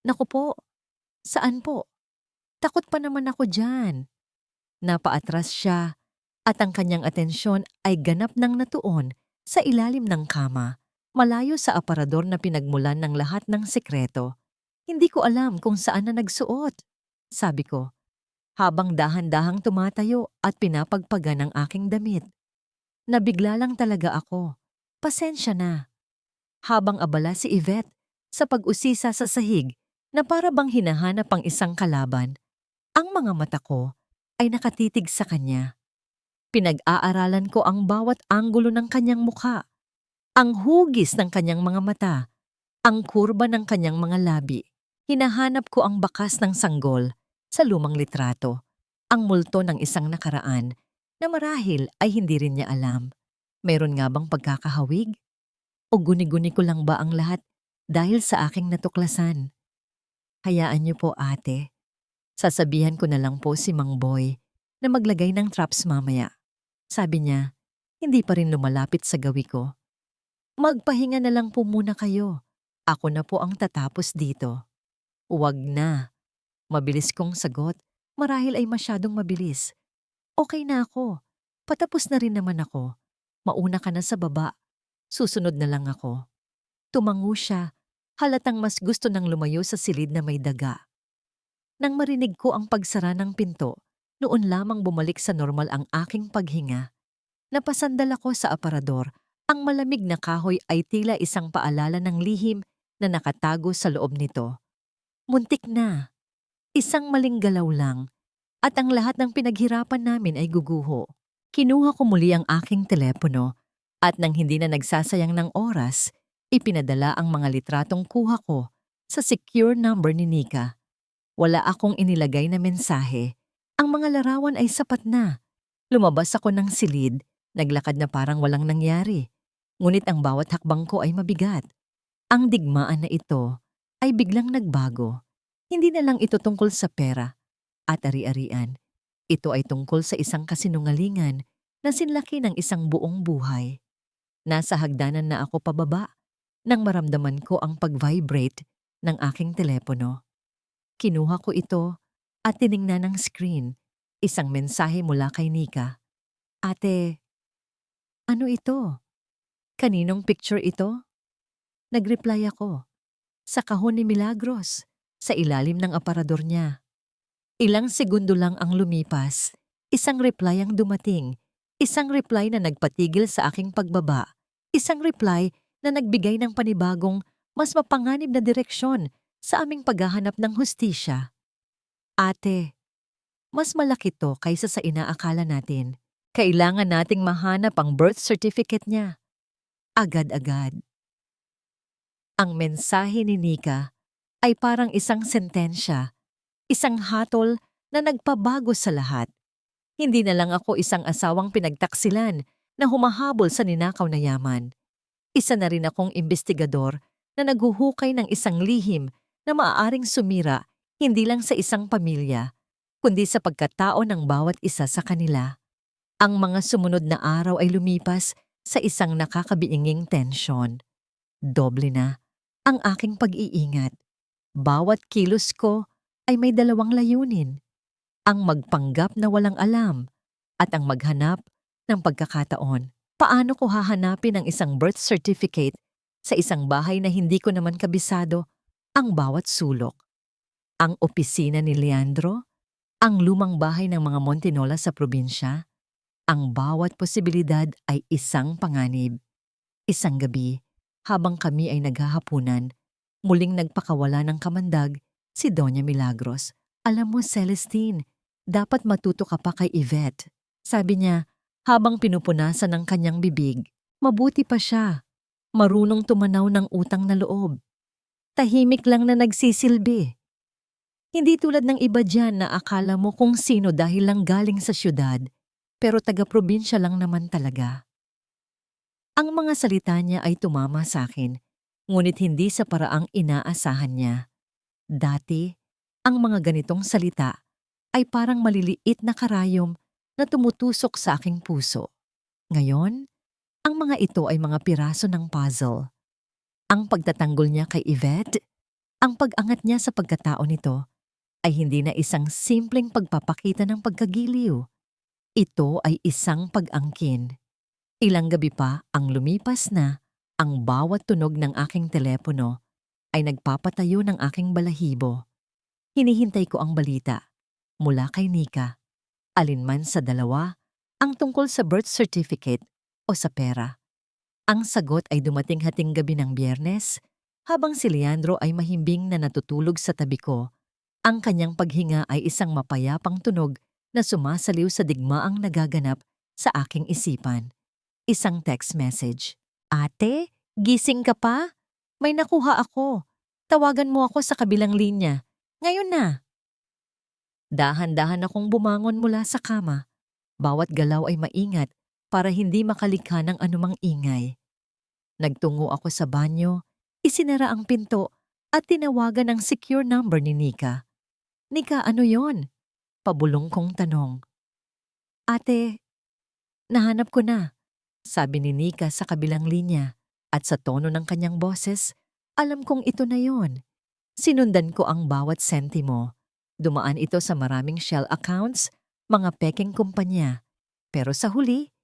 Naku po, saan po? Takot pa naman ako dyan. Napaatras siya at ang kanyang atensyon ay ganap ng natuon sa ilalim ng kama, malayo sa aparador na pinagmulan ng lahat ng sekreto. Hindi ko alam kung saan na nagsuot, sabi ko, habang dahan-dahang tumatayo at pinapagpagan ang aking damit. Nabigla lang talaga ako. Pasensya na. Habang abala si Yvette sa pag-usisa sa sahig na para bang hinahanap ang isang kalaban, ang mga mata ko ay nakatitig sa kanya. Pinag-aaralan ko ang bawat anggulo ng kanyang mukha, ang hugis ng kanyang mga mata, ang kurba ng kanyang mga labi. Hinahanap ko ang bakas ng sanggol sa lumang litrato, ang multo ng isang nakaraan na marahil ay hindi rin niya alam. Meron nga bang pagkakahawig? O guni-guni ko lang ba ang lahat dahil sa aking natuklasan? Hayaan niyo po ate. Sasabihan ko na lang po si Mang Boy na maglagay ng traps mamaya. Sabi niya, hindi pa rin lumalapit sa gawi ko. Magpahinga na lang po muna kayo. Ako na po ang tatapos dito. Huwag na. Mabilis kong sagot, marahil ay masyadong mabilis. Okay na ako. Patapos na rin naman ako. Mauna ka na sa baba. Susunod na lang ako. Tumango siya, halatang mas gusto nang lumayo sa silid na may daga. Nang marinig ko ang pagsara ng pinto, noon lamang bumalik sa normal ang aking paghinga. Napasandal ako sa aparador. Ang malamig na kahoy ay tila isang paalala ng lihim na nakatago sa loob nito. Muntik na. Isang maling galaw lang. At ang lahat ng pinaghirapan namin ay guguho. Kinuha ko muli ang aking telepono at nang hindi na nagsasayang ng oras, ipinadala ang mga litratong kuha ko sa secure number ni Nika. Wala akong inilagay na mensahe. Ang mga larawan ay sapat na. Lumabas ako ng silid, naglakad na parang walang nangyari. Ngunit ang bawat hakbang ko ay mabigat. Ang digmaan na ito ay biglang nagbago. Hindi na lang ito tungkol sa pera at ari-arian. Ito ay tungkol sa isang kasinungalingan na sinlaki ng isang buong buhay. Nasa hagdanan na ako pababa nang maramdaman ko ang pag-vibrate ng aking telepono. Kinuha ko ito at tiningnan ang screen. Isang mensahe mula kay Nika. Ate, ano ito? Kaninong picture ito? Nag-reply ako. Sa kahon ni Milagros, sa ilalim ng aparador niya. Ilang segundo lang ang lumipas. Isang reply ang dumating. Isang reply na nagpatigil sa aking pagbaba. Isang reply na nagbigay ng panibagong, mas mapanganib na direksyon sa aming paghahanap ng hustisya. Ate, mas malaki to kaysa sa inaakala natin. Kailangan nating mahanap ang birth certificate niya. Agad-agad. Ang mensahe ni Nika ay parang isang sentensya, isang hatol na nagpabago sa lahat. Hindi na lang ako isang asawang pinagtaksilan na humahabol sa ninakaw na yaman. Isa na rin akong imbestigador na naghuhukay ng isang lihim na maaaring sumira hindi lang sa isang pamilya, kundi sa pagkatao ng bawat isa sa kanila. Ang mga sumunod na araw ay lumipas sa isang nakakabiinging tensyon. Doble na ang aking pag-iingat. Bawat kilos ko ay may dalawang layunin. Ang magpanggap na walang alam at ang maghanap ng pagkakataon. Paano ko hahanapin ang isang birth certificate sa isang bahay na hindi ko naman kabisado ang bawat sulok? Ang opisina ni Leandro? Ang lumang bahay ng mga Montinola sa probinsya? Ang bawat posibilidad ay isang panganib. Isang gabi, habang kami ay naghahapunan, muling nagpakawala ng kamandag si Doña Milagros. Alam mo, Celestine, dapat matuto ka pa kay Yvette. Sabi niya, habang pinupunasan ng kanyang bibig, mabuti pa siya. Marunong tumanaw ng utang na loob. Tahimik lang na nagsisilbi. Hindi tulad ng iba dyan na akala mo kung sino dahil lang galing sa syudad, pero taga-probinsya lang naman talaga. Ang mga salita niya ay tumama sa akin, ngunit hindi sa paraang inaasahan niya. Dati, ang mga ganitong salita ay parang maliliit na karayom na tumutusok sa aking puso. Ngayon, ang mga ito ay mga piraso ng puzzle. Ang pagtatanggol niya kay Yvette, ang pag-angat niya sa pagkatao nito, ay hindi na isang simpleng pagpapakita ng pagkagiliw. Ito ay isang pag-angkin. Ilang gabi pa ang lumipas na, ang bawat tunog ng aking telepono ay nagpapatayo ng aking balahibo. Hinihintay ko ang balita mula kay Nika. Alinman sa dalawa, ang tungkol sa birth certificate o sa pera. Ang sagot ay dumating hating gabi ng Biyernes, habang si Leandro ay mahimbing na natutulog sa tabi ko. Ang kanyang paghinga ay isang mapayapang tunog na sumasaliw sa digmaang nagaganap sa aking isipan. Isang text message. Ate, gising ka pa? May nakuha ako. Tawagan mo ako sa kabilang linya. Ngayon na. Dahan-dahan akong bumangon mula sa kama. Bawat galaw ay maingat para hindi makalikha ng anumang ingay. Nagtungo ako sa banyo, isinara ang pinto at tinawagan ang secure number ni Nika. Nika, ano yon? Pabulong kong tanong. Ate, nahanap ko na, sabi ni Nika sa kabilang linya at sa tono ng kanyang boses, alam kong ito na yon. Sinundan ko ang bawat sentimo. Dumaan ito sa maraming shell accounts, mga pekeng kumpanya. Pero sa huli,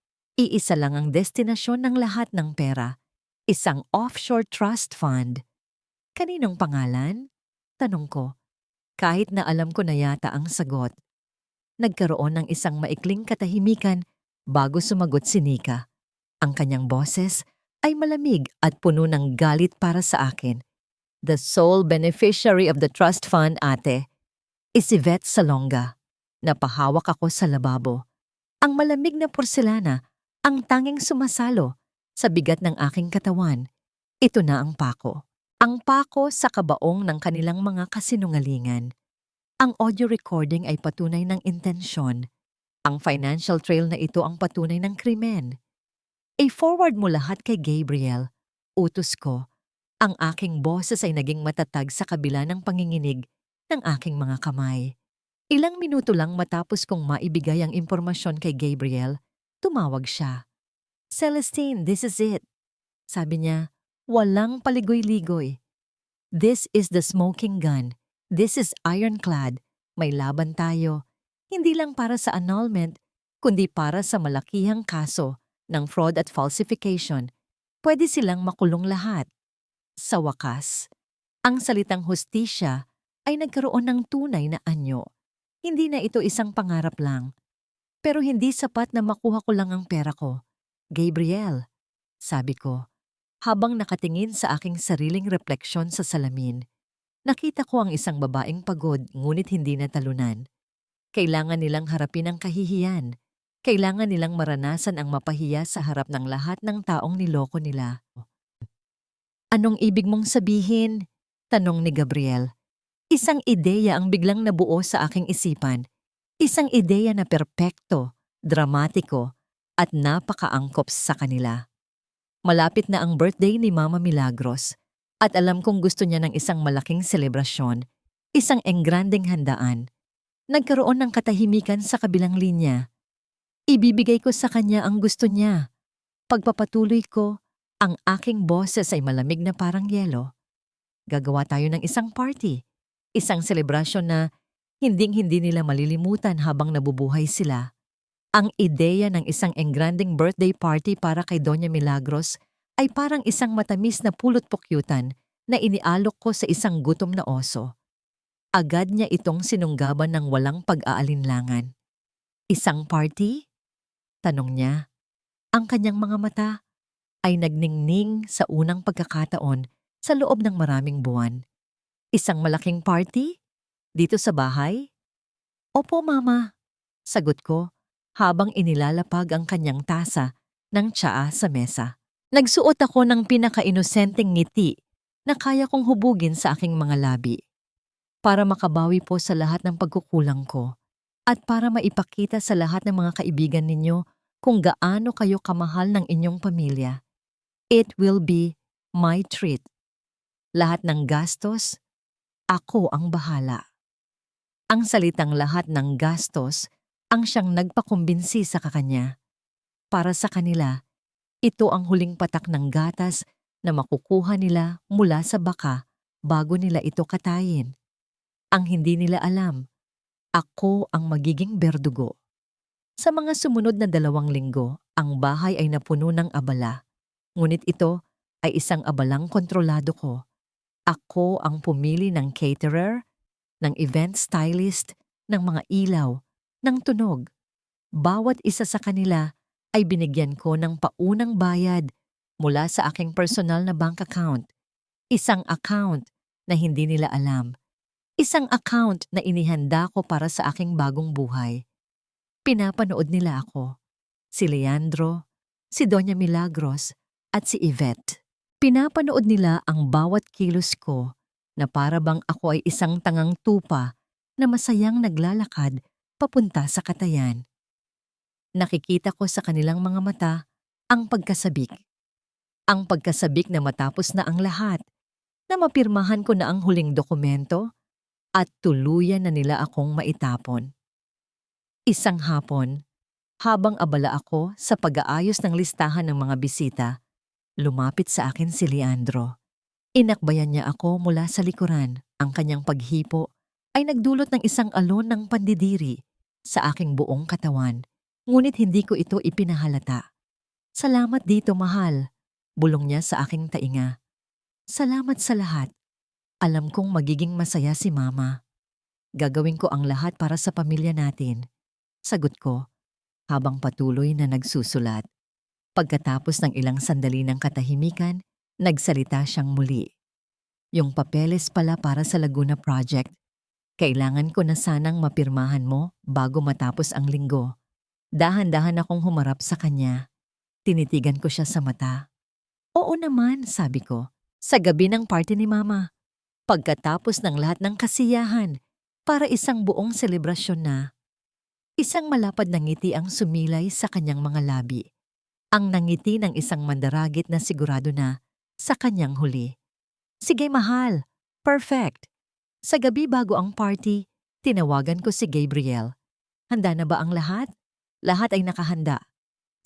Iisa lang ang destinasyon ng lahat ng pera, isang offshore trust fund. Kaninong pangalan? Tanong ko, kahit na alam ko na yata ang sagot. Nagkaroon ng isang maikling katahimikan bago sumagot si Nika. Ang kanyang boses ay malamig at puno ng galit para sa akin. The sole beneficiary of the trust fund, ate, is Yvette Salonga. Napahawak ako sa lababo. Ang malamig na porselana, ang tanging sumasalo sa bigat ng aking katawan. Ito na ang pako. Ang pako sa kabaong ng kanilang mga kasinungalingan. Ang audio recording ay patunay ng intensyon. Ang financial trail na ito ang patunay ng krimen. I-forward mo lahat kay Gabriel. Utos ko. Ang aking boses ay naging matatag sa kabila ng panginginig ng aking mga kamay. Ilang minuto lang matapos kong maibigay ang impormasyon kay Gabriel, tumawag siya. Celestine, this is it. Sabi niya, walang paligoy-ligoy. This is the smoking gun. This is ironclad. May laban tayo. Hindi lang para sa annulment, kundi para sa malakihang kaso ng fraud at falsification. Pwede silang makulong lahat. Sa wakas, ang salitang hustisya ay nagkaroon ng tunay na anyo. Hindi na ito isang pangarap lang. Pero hindi sapat na makuha ko lang ang pera ko. Gabriel, sabi ko, habang nakatingin sa aking sariling refleksyon sa salamin, nakita ko ang isang babaeng pagod ngunit hindi natalunan. Kailangan nilang harapin ang kahihiyan. Kailangan nilang maranasan ang mapahiya sa harap ng lahat ng taong niloko nila. Anong ibig mong sabihin? Tanong ni Gabriel. Isang ideya ang biglang nabuo sa aking isipan. Isang ideya na perpekto, dramatiko, at napakaangkop sa kanila. Malapit na ang birthday ni Mama Milagros at alam kong gusto niya ng isang malaking selebrasyon, isang engranding handaan. Nagkaroon ng katahimikan sa kabilang linya. Ibibigay ko sa kanya ang gusto niya. Pagpapatuloy ko, ang aking boses ay malamig na parang yelo. Gagawa tayo ng isang party, isang selebrasyon na hinding-hindi nila malilimutan habang nabubuhay sila. Ang ideya ng isang engranding birthday party para kay Doña Milagros ay parang isang matamis na pulot-pukyutan na inialok ko sa isang gutom na oso. Agad niya itong sinunggaban ng walang pag-aalinlangan. Isang party? Tanong niya. Ang kanyang mga mata ay nagningning sa unang pagkakataon sa loob ng maraming buwan. Isang malaking party? Dito sa bahay? Opo, Mama. Sagot ko habang inilalapag ang kanyang tasa ng tsaa sa mesa. Nagsuot ako ng pinaka-inosenteng ngiti na kaya kong hubugin sa aking mga labi. Para makabawi po sa lahat ng pagkukulang ko at para maipakita sa lahat ng mga kaibigan ninyo kung gaano kayo kamahal ng inyong pamilya. It will be my treat. Lahat ng gastos, ako ang bahala. Ang salitang lahat ng gastos ang siyang nagpakumbinsi sa kakanya. Para sa kanila, ito ang huling patak ng gatas na makukuha nila mula sa baka bago nila ito katayin. Ang hindi nila alam, ako ang magiging berdugo. Sa mga sumunod na 2 linggo, ang bahay ay napuno ng abala. Ngunit ito ay isang abalang kontrolado ko. Ako ang pumili ng caterer, ng event stylist, ng mga ilaw, ng tunog. Bawat isa sa kanila ay binigyan ko ng paunang bayad mula sa aking personal na bank account. Isang account na hindi nila alam. Isang account na inihanda ko para sa aking bagong buhay. Pinapanood nila ako. Si Leandro, si Doña Milagros, at si Yvette. Pinapanood nila ang bawat kilos ko na para bang ako ay isang tangang tupa na masayang naglalakad papunta sa katayan. Nakikita ko sa kanilang mga mata ang pagkasabik. Ang pagkasabik na matapos na ang lahat, na mapirmahan ko na ang huling dokumento at tuluyan na nila akong maitapon. Isang hapon, habang abala ako sa pag-aayos ng listahan ng mga bisita, lumapit sa akin si Leandro. Inakbayan niya ako mula sa likuran. Ang kanyang paghipo ay nagdulot ng isang alon ng pandidiri sa aking buong katawan, ngunit hindi ko ito ipinahalata. Salamat dito, mahal. Bulong niya sa aking tainga. Salamat sa lahat. Alam kong magiging masaya si Mama. Gagawin ko ang lahat para sa pamilya natin. Sagot ko, habang patuloy na nagsusulat. Pagkatapos ng ilang sandali ng katahimikan, nagsalita siyang muli. Yung papeles pala para sa Laguna Project. Kailangan ko na sanang mapirmahan mo bago matapos ang linggo. Dahan-dahan akong humarap sa kanya. Tinitigan ko siya sa mata. Oo naman, sabi ko. Sa gabi ng party ni Mama. Pagkatapos ng lahat ng kasiyahan, para isang buong selebrasyon na. Isang malapad na ngiti ang sumilay sa kanyang mga labi. Ang nangiti ng isang mandaragit na sigurado na sa kanyang huli. Sige mahal, perfect. Sa gabi bago ang party, tinawagan ko si Gabriel. Handa na ba ang lahat? Lahat ay nakahanda.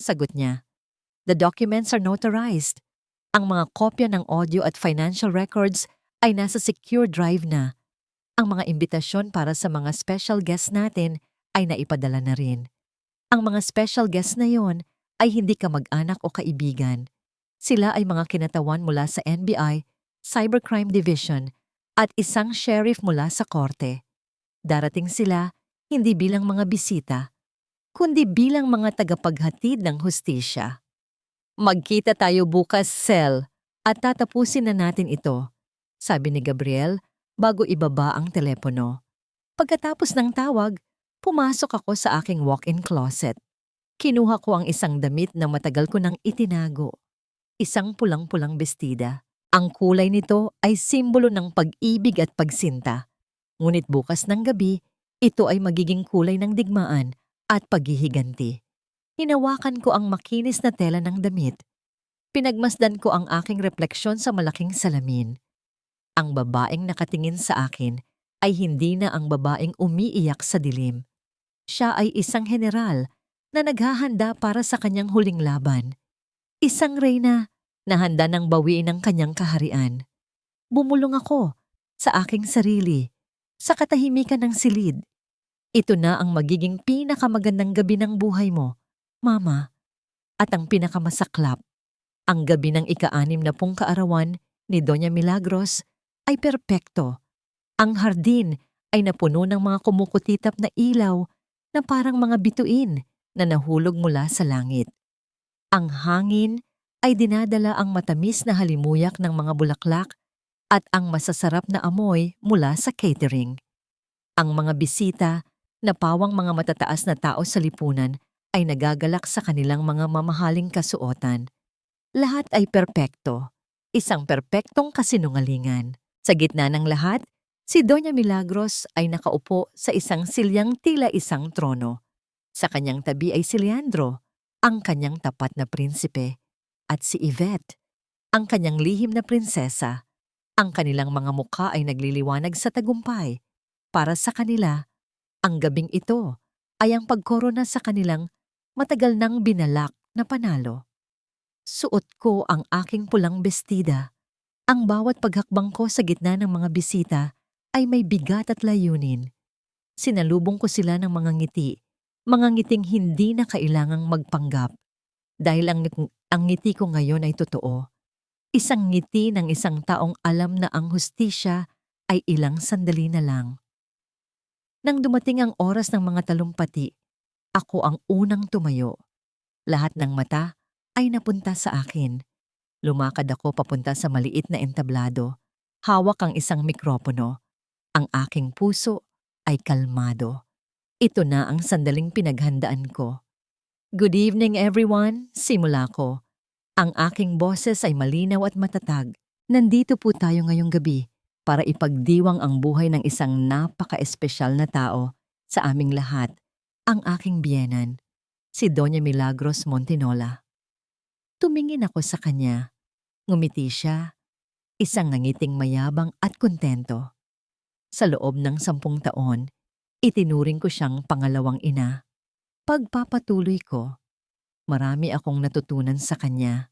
Sagot niya. The documents are notarized. Ang mga kopya ng audio at financial records ay nasa secure drive na. Ang mga imbitasyon para sa mga special guests natin ay naipadala na rin. Ang mga special guests na yon ay hindi kamag-anak o kaibigan. Sila ay mga kinatawan mula sa NBI, Cybercrime Division, at isang sheriff mula sa korte. Darating sila hindi bilang mga bisita, kundi bilang mga tagapaghatid ng hustisya. Magkita tayo bukas, Sel, at tatapusin na natin ito, sabi ni Gabriel bago ibaba ang telepono. Pagkatapos ng tawag, pumasok ako sa aking walk-in closet. Kinuha ko ang isang damit na matagal ko nang itinago. Isang pulang-pulang bestida. Ang kulay nito ay simbolo ng pag-ibig at pagsinta. Ngunit bukas ng gabi, ito ay magiging kulay ng digmaan at paghihiganti. Hinawakan ko ang makinis na tela ng damit. Pinagmasdan ko ang aking refleksyon sa malaking salamin. Ang babaeng nakatingin sa akin ay hindi na ang babaeng umiiyak sa dilim. Siya ay isang general na naghahanda para sa kanyang huling laban. Isang reyna na handa ng bawiin ang kanyang kaharian. Bumulong ako sa aking sarili, sa katahimikan ng silid. Ito na ang magiging pinakamagandang gabi ng buhay mo, Mama. At ang pinakamasaklap, ang gabi ng ika-60 kaarawan ni Doña Milagros ay perpekto. Ang hardin ay napuno ng mga kumukutitap na ilaw na parang mga bituin na nahulog mula sa langit. Ang hangin ay dinadala ang matamis na halimuyak ng mga bulaklak at ang masasarap na amoy mula sa catering. Ang mga bisita na pawang mga matataas na tao sa lipunan ay nagagalak sa kanilang mga mamahaling kasuotan. Lahat ay perpekto, isang perpektong kasinungalingan. Sa gitna ng lahat, si Doña Milagros ay nakaupo sa isang silyang tila isang trono. Sa kanyang tabi ay si Leandro, ang kanyang tapat na prinsipe, at si Yvette, ang kanyang lihim na prinsesa. Ang kanilang mga mukha ay nagliliwanag sa tagumpay. Para sa kanila, ang gabing ito ay ang pagkorona sa kanilang matagal nang binalak na panalo. Suot ko ang aking pulang bestida. Ang bawat paghakbang ko sa gitna ng mga bisita ay may bigat at layunin. Sinalubong ko sila ng mga ngiting hindi na kailangang magpanggap. Dahil ang ngiti ko ngayon ay totoo. Isang ngiti ng isang taong alam na ang hustisya ay ilang sandali na lang. Nang dumating ang oras ng mga talumpati, ako ang unang tumayo. Lahat ng mata ay napunta sa akin. Lumakad ako papunta sa maliit na entablado. Hawak ang isang mikropono. Ang aking puso ay kalmado. Ito na ang sandaling pinaghandaan ko. Good evening everyone, simula ko. Ang aking boses ay malinaw at matatag. Nandito po tayo ngayong gabi para ipagdiwang ang buhay ng isang napaka-espesyal na tao sa aming lahat, ang aking biyenan, si Doña Milagros Montinola. Tumingin ako sa kanya. Ngumiti siya, isang nangiting mayabang at kontento. Sa loob ng 10 taon, itinuring ko siyang pangalawang ina. Pagpapatuloy ko, marami akong natutunan sa kanya.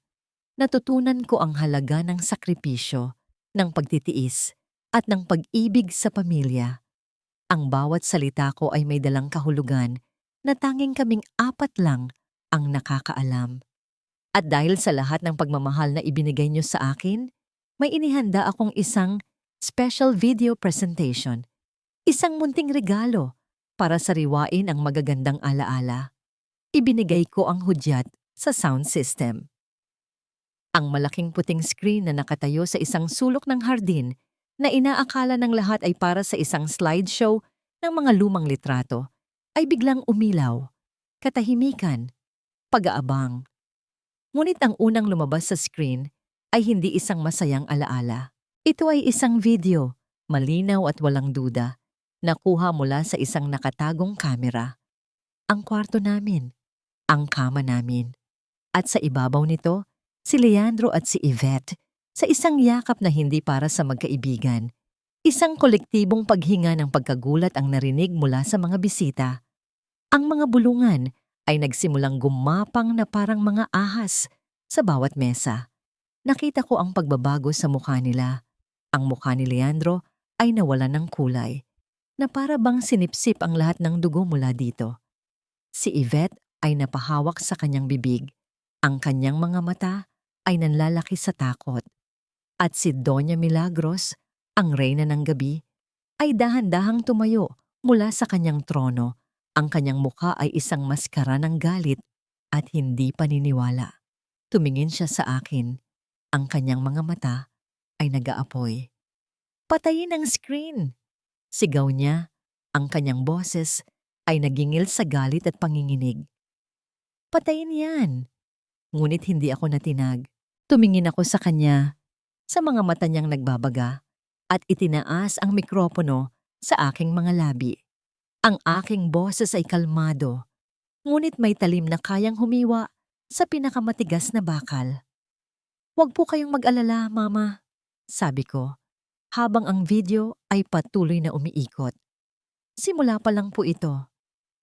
Natutunan ko ang halaga ng sakripisyo, ng pagtitiis, at ng pag-ibig sa pamilya. Ang bawat salita ko ay may dalang kahulugan na tanging kaming 4 lang ang nakakaalam. At dahil sa lahat ng pagmamahal na ibinigay niyo sa akin, may inihanda akong isang special video presentation. Isang munting regalo para sariwain ang magagandang alaala. Ibinigay ko ang hudyat sa sound system. Ang malaking puting screen na nakatayo sa isang sulok ng hardin na inaakala ng lahat ay para sa isang slideshow ng mga lumang litrato ay biglang umilaw, katahimikan, pag-aabang. Ngunit ang unang lumabas sa screen ay hindi isang masayang alaala. Ito ay isang video, malinaw at walang duda, nakuha mula sa isang nakatagong kamera. Ang kwarto namin, ang kama namin. At sa ibabaw nito, si Leandro at si Yvette sa isang yakap na hindi para sa magkaibigan. Isang kolektibong paghinga ng pagkagulat ang narinig mula sa mga bisita. Ang mga bulungan ay nagsimulang gumapang na parang mga ahas sa bawat mesa. Nakita ko ang pagbabago sa mukha nila. Ang mukha ni Leandro ay nawalan ng kulay, na para bang sinipsip ang lahat ng dugo mula dito. Si Yvette ay napahawak sa kanyang bibig. Ang kanyang mga mata ay nanlalaki sa takot. At si Doña Milagros, ang reyna ng gabi, ay dahan-dahang tumayo mula sa kanyang trono. Ang kanyang mukha ay isang maskara ng galit at hindi paniniwala. Tumingin siya sa akin. Ang kanyang mga mata ay nag-aapoy. "Patayin ang screen!" Sigaw niya. Ang kanyang boses ay nagingil sa galit at panginginig. "Patayin yan!" Ngunit hindi ako natinag. Tumingin ako sa kanya, sa mga mata niyang nagbabaga, at itinaas ang mikropono sa aking mga labi. Ang aking boses ay kalmado, ngunit may talim na kayang humiwa sa pinakamatigas na bakal. "Huwag po kayong mag-alala, Mama," sabi ko, habang ang video ay patuloy na umiikot. Simula pa lang po ito.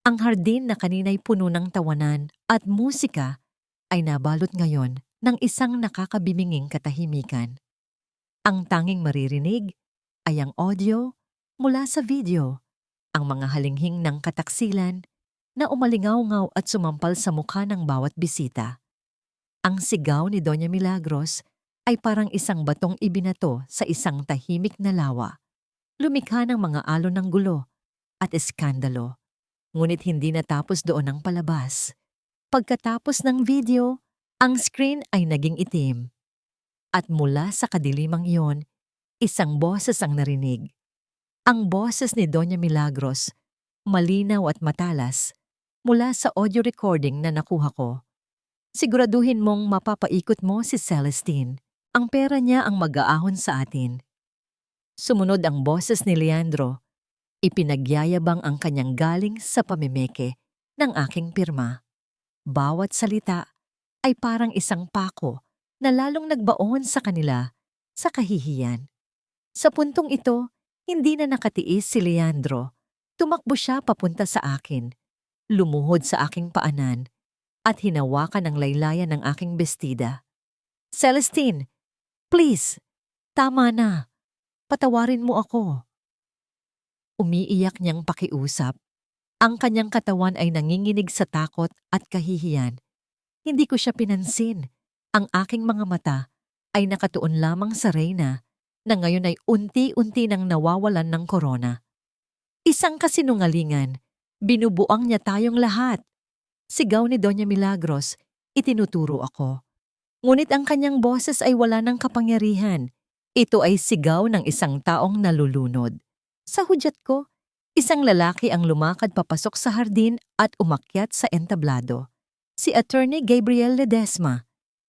Ang hardin na kanina'y puno ng tawanan at musika ay nabalot ngayon ng isang nakakabiminging katahimikan. Ang tanging maririnig ay ang audio mula sa video, ang mga halinghing ng kataksilan na umalingaw-ngaw at sumampal sa mukha ng bawat bisita. Ang sigaw ni Doña Milagros ay parang isang batong ibinato sa isang tahimik na lawa. Lumikha ng mga alon ng gulo at eskandalo. Ngunit hindi natapos doon ang palabas. Pagkatapos ng video, ang screen ay naging itim. At mula sa kadilimang iyon, isang boses ang narinig. Ang boses ni Doña Milagros, malinaw at matalas, mula sa audio recording na nakuha ko. "Siguraduhin mong mapapaikot mo si Celestine. Ang pera niya ang mag-aahon sa atin." Sumunod ang boses ni Leandro. Ipinagyayabang ang kanyang galing sa pamimeke ng aking pirma. Bawat salita ay parang isang pako na lalong nagbaon sa kanila sa kahihiyan. Sa puntong ito, hindi na nakatiis si Leandro. Tumakbo siya papunta sa akin, lumuhod sa aking paanan, at hinawakan ang laylayan ng aking bestida. "Celestine, please, tama na. Patawarin mo ako." Umiiyak niyang pakiusap. Ang kanyang katawan ay nanginginig sa takot at kahihiyan. Hindi ko siya pinansin. Ang aking mga mata ay nakatuon lamang sa reyna na ngayon ay unti-unti nang nawawalan ng korona. Isang kasinungalingan, binubuang niya tayong lahat. Sigaw ni Doña Milagros, itinuturo ako. Ngunit ang kanyang boses ay wala ng kapangyarihan. Ito ay sigaw ng isang taong nalulunod. Sa hudyat ko, isang lalaki ang lumakad papasok sa hardin at umakyat sa entablado. Si Attorney Gabriel Ledesma.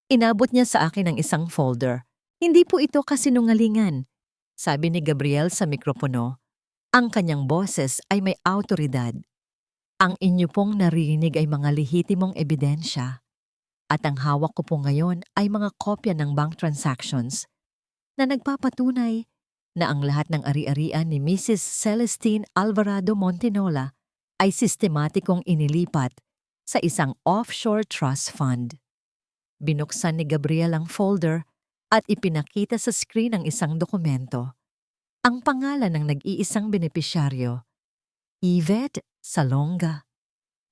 Inabot niya sa akin ang isang folder. "Hindi po ito kasinungalingan," sabi ni Gabriel sa mikropono. Ang kanyang boses ay may awtoridad. "Ang inyo pong naririnig ay mga lehitimong ebidensya. At ang hawak ko po ngayon ay mga kopya ng bank transactions na nagpapatunay na ang lahat ng ari-arian ni Mrs. Celestine Alvarado Montinola ay sistematikong inilipat sa isang offshore trust fund." Binuksan ni Gabriel ang folder at ipinakita sa screen ang isang dokumento. Ang pangalan ng nag-iisang benepisyaryo, Yvette Salonga.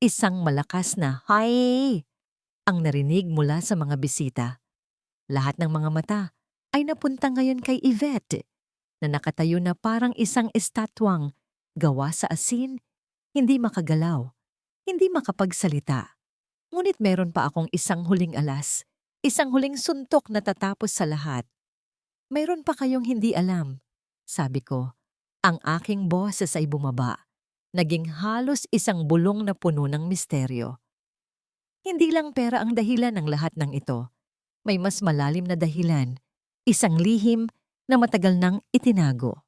Isang malakas na "Hay!" ang narinig mula sa mga bisita. Lahat ng mga mata ay napunta ngayon kay Yvette, na nakatayo na parang isang estatwang gawa sa asin, hindi makagalaw, hindi makapagsalita. Ngunit meron pa akong isang huling alas, isang huling suntok na tatapos sa lahat. Mayroon pa kayong hindi alam, sabi ko. Ang aking boses ay bumaba, naging halos isang bulong na puno ng misteryo. Hindi lang pera ang dahilan ng lahat ng ito. May mas malalim na dahilan, isang lihim na matagal nang itinago.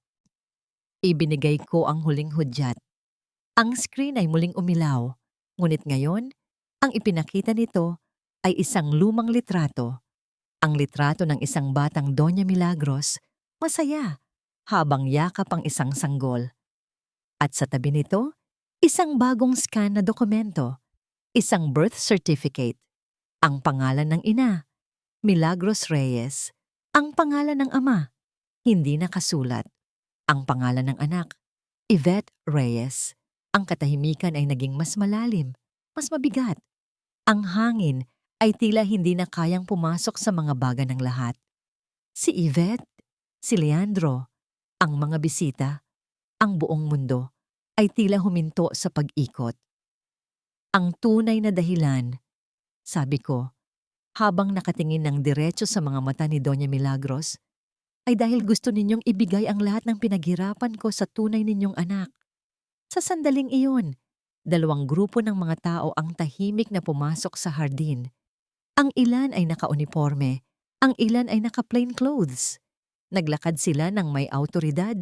Ibinigay ko ang huling hudyat. Ang screen ay muling umilaw, ngunit ngayon, ang ipinakita nito ay isang lumang litrato. Ang litrato ng isang batang Doña Milagros, masaya, habang yakap ang isang sanggol. At sa tabi nito, isang bagong scan na dokumento, isang birth certificate, ang pangalan ng ina, Milagros Reyes, ang pangalan ng ama, hindi nakasulat, ang pangalan ng anak, Yvette Reyes. Ang katahimikan ay naging mas malalim, mas mabigat. Ang hangin ay tila hindi na kayang pumasok sa mga baga ng lahat. Si Yvette, si Leandro, ang mga bisita, ang buong mundo ay tila huminto sa pag-ikot. Ang tunay na dahilan, sabi ko, habang nakatingin ng diretso sa mga mata ni Doña Milagros, ay dahil gusto ninyong ibigay ang lahat ng pinaghirapan ko sa tunay ninyong anak. Sa sandaling iyon, dalawang grupo ng mga tao ang tahimik na pumasok sa hardin. Ang ilan ay naka-uniforme, ang ilan ay naka-plain clothes. Naglakad sila ng may awtoridad,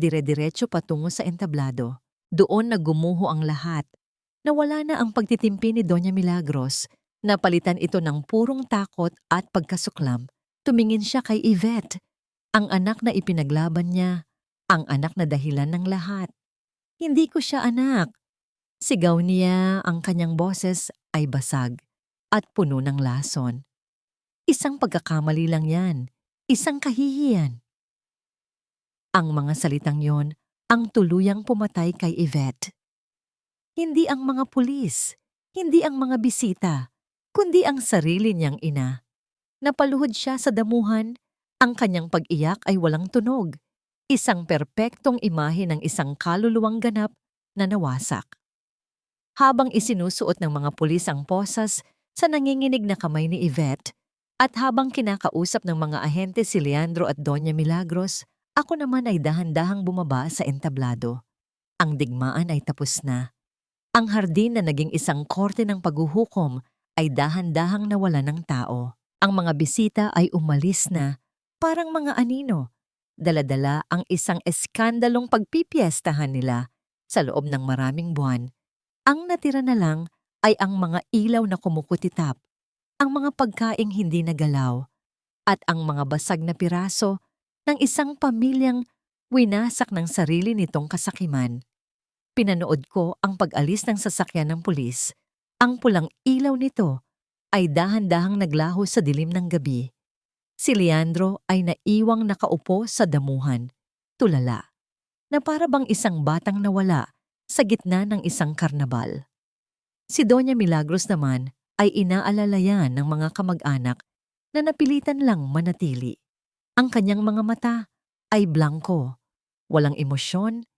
dire-diretso patungo sa entablado. Doon naggumuho ang lahat. Nawala na ang pagtitimpi ni Doña Milagros, napalitan ito ng purong takot at pagkasuklam. Tumingin siya kay Yvette, ang anak na ipinaglaban niya, ang anak na dahilan ng lahat. Hindi ko siya anak. Sigaw niya, ang kanyang boses ay basag at puno ng lason. Isang pagkakamali lang yan, isang kahihiyan. Ang mga salitang yon ang tuluyang pumatay kay Yvette. Hindi ang mga pulis, hindi ang mga bisita, kundi ang sarili niyang ina. Napaluhod siya sa damuhan, ang kanyang pag-iyak ay walang tunog. Isang perpektong imahe ng isang kaluluwang ganap na nawasak. Habang isinusuot ng mga pulis ang posas sa nanginginig na kamay ni Yvette at habang kinakausap ng mga ahente si Leandro at Doña Milagros, ako naman ay dahan-dahang bumaba sa entablado. Ang digmaan ay tapos na. Ang hardin na naging isang korte ng paghuhukom ay dahan-dahang nawala ng tao. Ang mga bisita ay umalis na, parang mga anino. Dala-dala ang isang eskandalong pagpipiestahan nila sa loob ng maraming buwan. Ang natira na lang ay ang mga ilaw na kumukutitap, ang mga pagkaing hindi nagalaw, at ang mga basag na piraso ng isang pamilyang winasak ng sarili nitong kasakiman. Pinanood ko ang pag-alis ng sasakyan ng pulis. Ang pulang ilaw nito ay dahan-dahang naglaho sa dilim ng gabi. Si Leandro ay naiwang nakaupo sa damuhan, tulala, na para bang isang batang nawala sa gitna ng isang karnabal. Si Doña Milagros naman ay inaalalayan ng mga kamag-anak na napilitan lang manatili. Ang kanyang mga mata ay blanko, walang emosyon,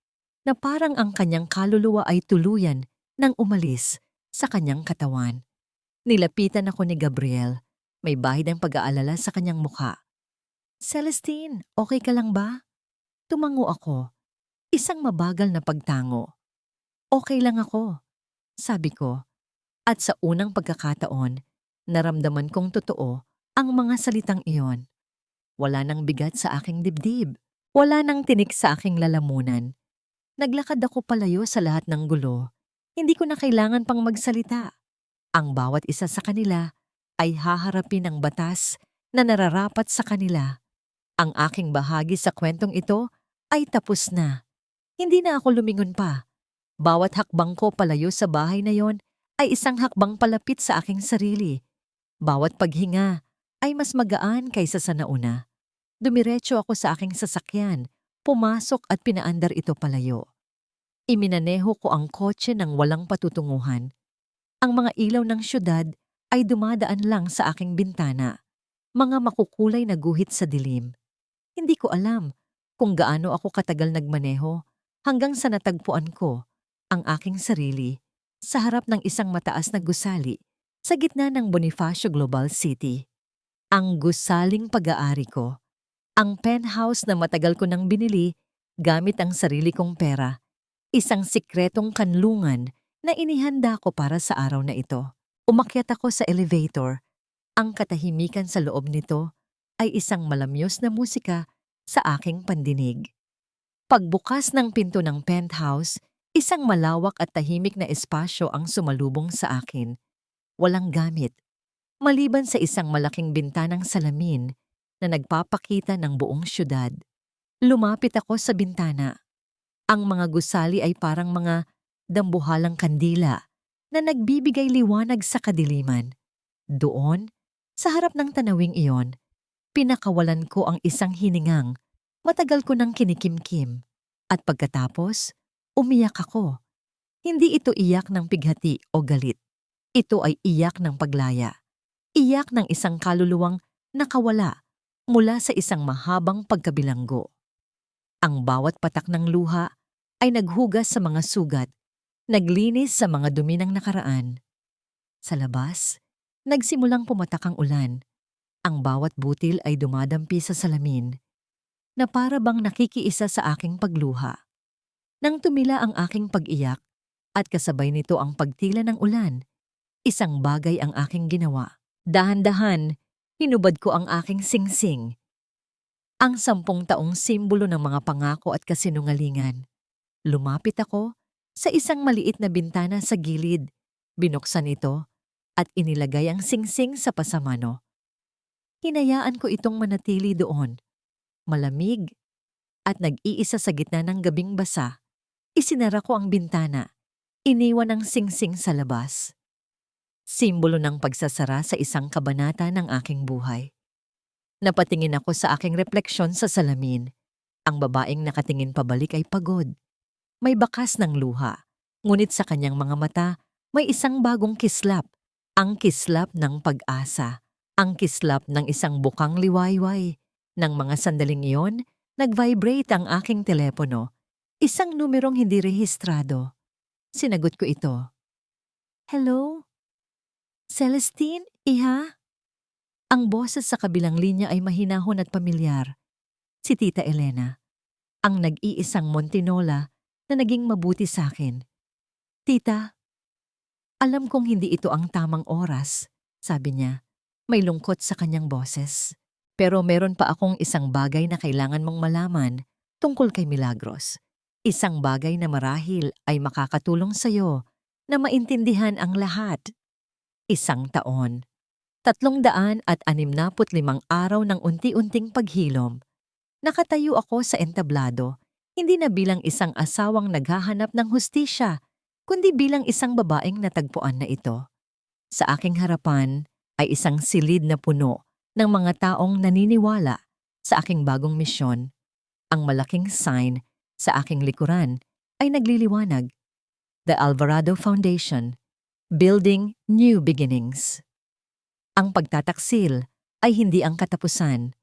na parang ang kanyang kaluluwa ay tuluyan nang umalis sa kanyang katawan. Nilapitan ako ni Gabriel. May bahid ng pag-aalala sa kanyang mukha. Celestine, okay ka lang ba? Tumango ako. Isang mabagal na pagtango. Okay lang ako, sabi ko. At sa unang pagkakataon, naramdaman kong totoo ang mga salitang iyon. Wala nang bigat sa aking dibdib. Wala nang tinik sa aking lalamunan. Naglakad ako palayo sa lahat ng gulo. Hindi ko na kailangan pang magsalita. Ang bawat isa sa kanila ay haharapin ang batas na nararapat sa kanila. Ang aking bahagi sa kwentong ito ay tapos na. Hindi na ako lumingon pa. Bawat hakbang ko palayo sa bahay na yon ay isang hakbang palapit sa aking sarili. Bawat paghinga ay mas magaan kaysa sa nauna. Dumiretso ako sa aking sasakyan, pumasok at pinaandar ito palayo. Iminaneho ko ang kotse ng walang patutunguhan. Ang mga ilaw ng syudad ay dumadaan lang sa aking bintana. Mga makukulay na guhit sa dilim. Hindi ko alam kung gaano ako katagal nagmaneho hanggang sa natagpuan ko ang aking sarili sa harap ng isang mataas na gusali sa gitna ng Bonifacio Global City. Ang gusaling pag-aari ko. Ang penthouse na matagal ko nang binili gamit ang sarili kong pera. Isang sikretong kanlungan na inihanda ko para sa araw na ito. Umakyat ako sa elevator. Ang katahimikan sa loob nito ay isang malamyos na musika sa aking pandinig. Pagbukas ng pinto ng penthouse, isang malawak at tahimik na espasyo ang sumalubong sa akin. Walang gamit, maliban sa isang malaking bintanang salamin na nagpapakita ng buong syudad. Lumapit ako sa bintana. Ang mga gusali ay parang mga dambuhalang kandila na nagbibigay liwanag sa kadiliman. Doon, sa harap ng tanawing iyon, pinakawalan ko ang isang hiningang matagal ko nang kinikimkim. At pagkatapos, umiyak ako. Hindi ito iyak ng pighati o galit. Ito ay iyak ng paglaya. Iyak ng isang kaluluwang nakawala mula sa isang mahabang pagkabilanggo. Ang bawat patak ng luha ay naghugas sa mga sugat, naglinis sa mga dumi ng nakaraan. Sa labas, nagsimulang pumatak ang ulan. Ang bawat butil ay dumadampi sa salamin, na para bang nakikiisa sa aking pagluha. Nang tumila ang aking pag-iyak at kasabay nito ang pagtila ng ulan, isang bagay ang aking ginawa. Dahan-dahan, hinubad ko ang aking singsing. Ang 10 taong simbolo ng mga pangako at kasinungalingan. Lumapit ako sa isang maliit na bintana sa gilid. Binuksan ito at inilagay ang singsing sa pasamano. Hinayaan ko itong manatili doon. Malamig at nag-iisa sa gitna ng gabing basa. Isinara ko ang bintana. Iniwan ang singsing sa labas. Simbolo ng pagsasara sa isang kabanata ng aking buhay. Napatingin ako sa aking refleksyon sa salamin. Ang babaeng nakatingin pabalik ay pagod. May bakas ng luha. Ngunit sa kanyang mga mata, may isang bagong kislap. Ang kislap ng pag-asa. Ang kislap ng isang bukang liwayway. Nang mga sandaling iyon, nag-vibrate ang aking telepono. Isang numerong hindi rehistrado. Sinagot ko ito. Hello? Celestine, iha? Ang boses sa kabilang linya ay mahinahon at pamilyar. Si Tita Elena, ang nag-iisang Montinola na naging mabuti sa akin. Tita, alam kong hindi ito ang tamang oras, sabi niya. May lungkot sa kanyang boses. Pero meron pa akong isang bagay na kailangan mong malaman tungkol kay Milagros. Isang bagay na marahil ay makakatulong sa'yo na maintindihan ang lahat. 1 taon. 365 araw ng unti-unting paghilom. Nakatayo ako sa entablado, hindi na bilang isang asawang naghahanap ng hustisya, kundi bilang isang babaeng natagpuan na ito. Sa aking harapan ay isang silid na puno ng mga taong naniniwala sa aking bagong misyon. Ang malaking sign sa aking likuran ay nagliliwanag. The Alvarado Foundation, Building New Beginnings. Ang pagtataksil ay hindi ang katapusan.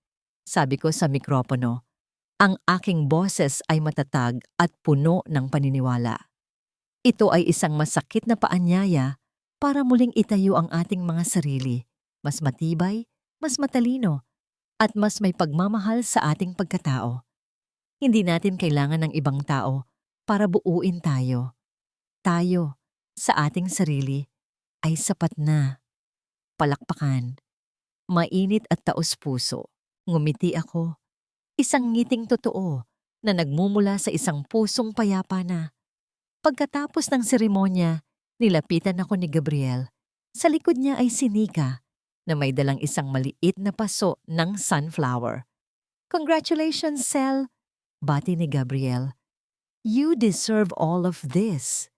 Sabi ko sa mikropono, ang aking boses ay matatag at puno ng paniniwala. Ito ay isang masakit na paanyaya para muling itayo ang ating mga sarili, mas matibay, mas matalino, at mas may pagmamahal sa ating pagkatao. Hindi natin kailangan ng ibang tao para buuin tayo. Tayo, sa ating sarili, ay sapat na. Palakpakan. Mainit at taos-puso. Ngumiti ako. Isang ngiting totoo na nagmumula sa isang pusong payapa na. Pagkatapos ng seremonya, nilapitan ako ni Gabriel. Sa likod niya ay si Nika na may dalang isang maliit na paso ng sunflower. Congratulations, Sel! Bati ni Gabriel. You deserve all of this.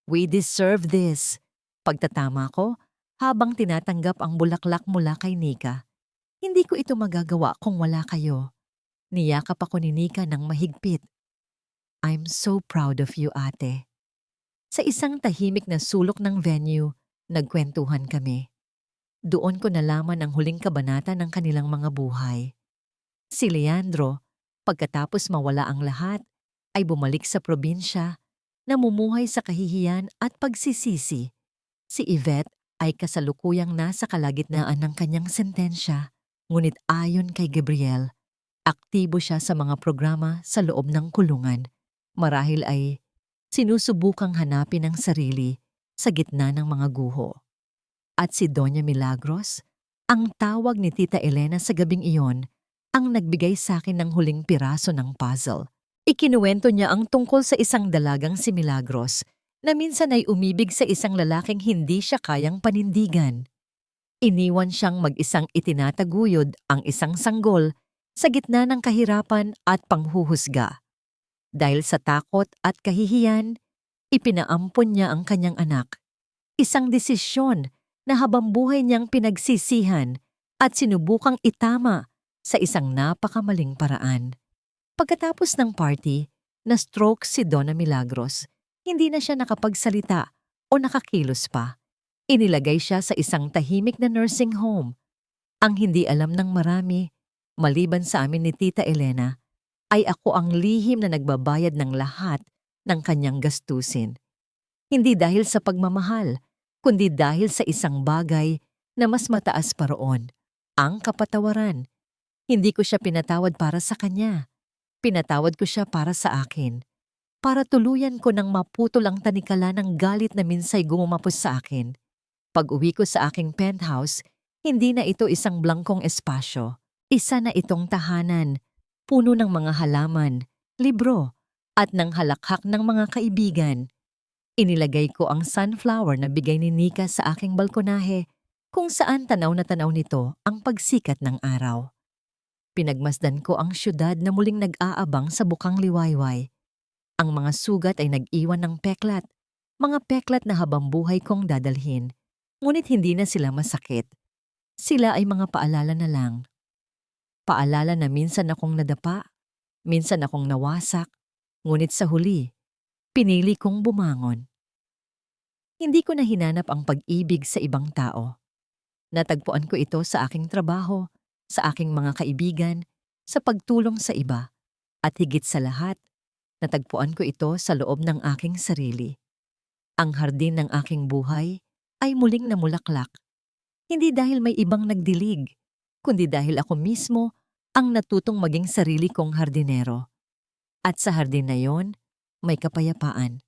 We deserve this. Pagtatama ko, habang tinatanggap ang bulaklak mula kay Nika. Hindi ko ito magagawa kung wala kayo. Niyakap ako ni Nika ng mahigpit. I'm so proud of you, ate. Sa isang tahimik na sulok ng venue, nagkwentuhan kami. Doon ko nalaman ang huling kabanata ng kanilang mga buhay. Si Leandro, pagkatapos mawala ang lahat, ay bumalik sa probinsya, namumuhay sa kahihiyan at pagsisisi. Si Yvette ay kasalukuyang nasa kalagitnaan ng kanyang sentensya, ngunit ayon kay Gabriel, aktibo siya sa mga programa sa loob ng kulungan. Marahil ay sinusubukang hanapin ang sarili sa gitna ng mga guho. At si Doña Milagros, ang tawag ni Tita Elena sa gabing iyon, ang nagbigay sa akin ng huling piraso ng puzzle. Ikinuwento niya ang tungkol sa isang dalagang si Milagros na minsan ay umibig sa isang lalaking hindi siya kayang panindigan. Iniwan siyang mag-isang itinataguyod ang isang sanggol sa gitna ng kahirapan at panghuhusga. Dahil sa takot at kahihiyan, ipinaampon niya ang kanyang anak. Isang desisyon na habang buhay niyang pinagsisihan at sinubukang itama sa isang napakamaling paraan. Pagkatapos ng party, na-stroke si Donna Milagros. Hindi na siya nakapagsalita o nakakilos pa. Inilagay siya sa isang tahimik na nursing home. Ang hindi alam ng marami, maliban sa amin ni Tita Elena, ay ako ang lihim na nagbabayad ng lahat ng kanyang gastusin. Hindi dahil sa pagmamahal, kundi dahil sa isang bagay na mas mataas pa roon, ang kapatawaran. Hindi ko siya pinatawad para sa kanya. Pinatawad ko siya para sa akin. Para tuluyan ko nang maputol ang tanikala ng galit na minsay gumumapos sa akin. Pag-uwi ko sa aking penthouse, hindi na ito isang blangkong espasyo. Isa na itong tahanan, puno ng mga halaman, libro, at ng halakhak ng mga kaibigan. Inilagay ko ang sunflower na bigay ni Nika sa aking balkonahe, kung saan tanaw na tanaw nito ang pagsikat ng araw. Pinagmasdan ko ang syudad na muling nag-aabang sa bukang liwayway. Ang mga sugat ay nag-iwan ng peklat, mga peklat na habang buhay kong dadalhin, ngunit hindi na sila masakit. Sila ay mga paalala na lang. Paalala na minsan akong nadapa, minsan akong nawasak, ngunit sa huli, pinili kong bumangon. Hindi ko na hinanap ang pag-ibig sa ibang tao. Natagpuan ko ito sa aking trabaho, sa aking mga kaibigan, sa pagtulong sa iba, at higit sa lahat, natagpuan ko ito sa loob ng aking sarili. Ang hardin ng aking buhay ay muling namulaklak. Hindi dahil may ibang nagdilig, kundi dahil ako mismo ang natutong maging sarili kong hardinero. At sa hardin na yon, may kapayapaan.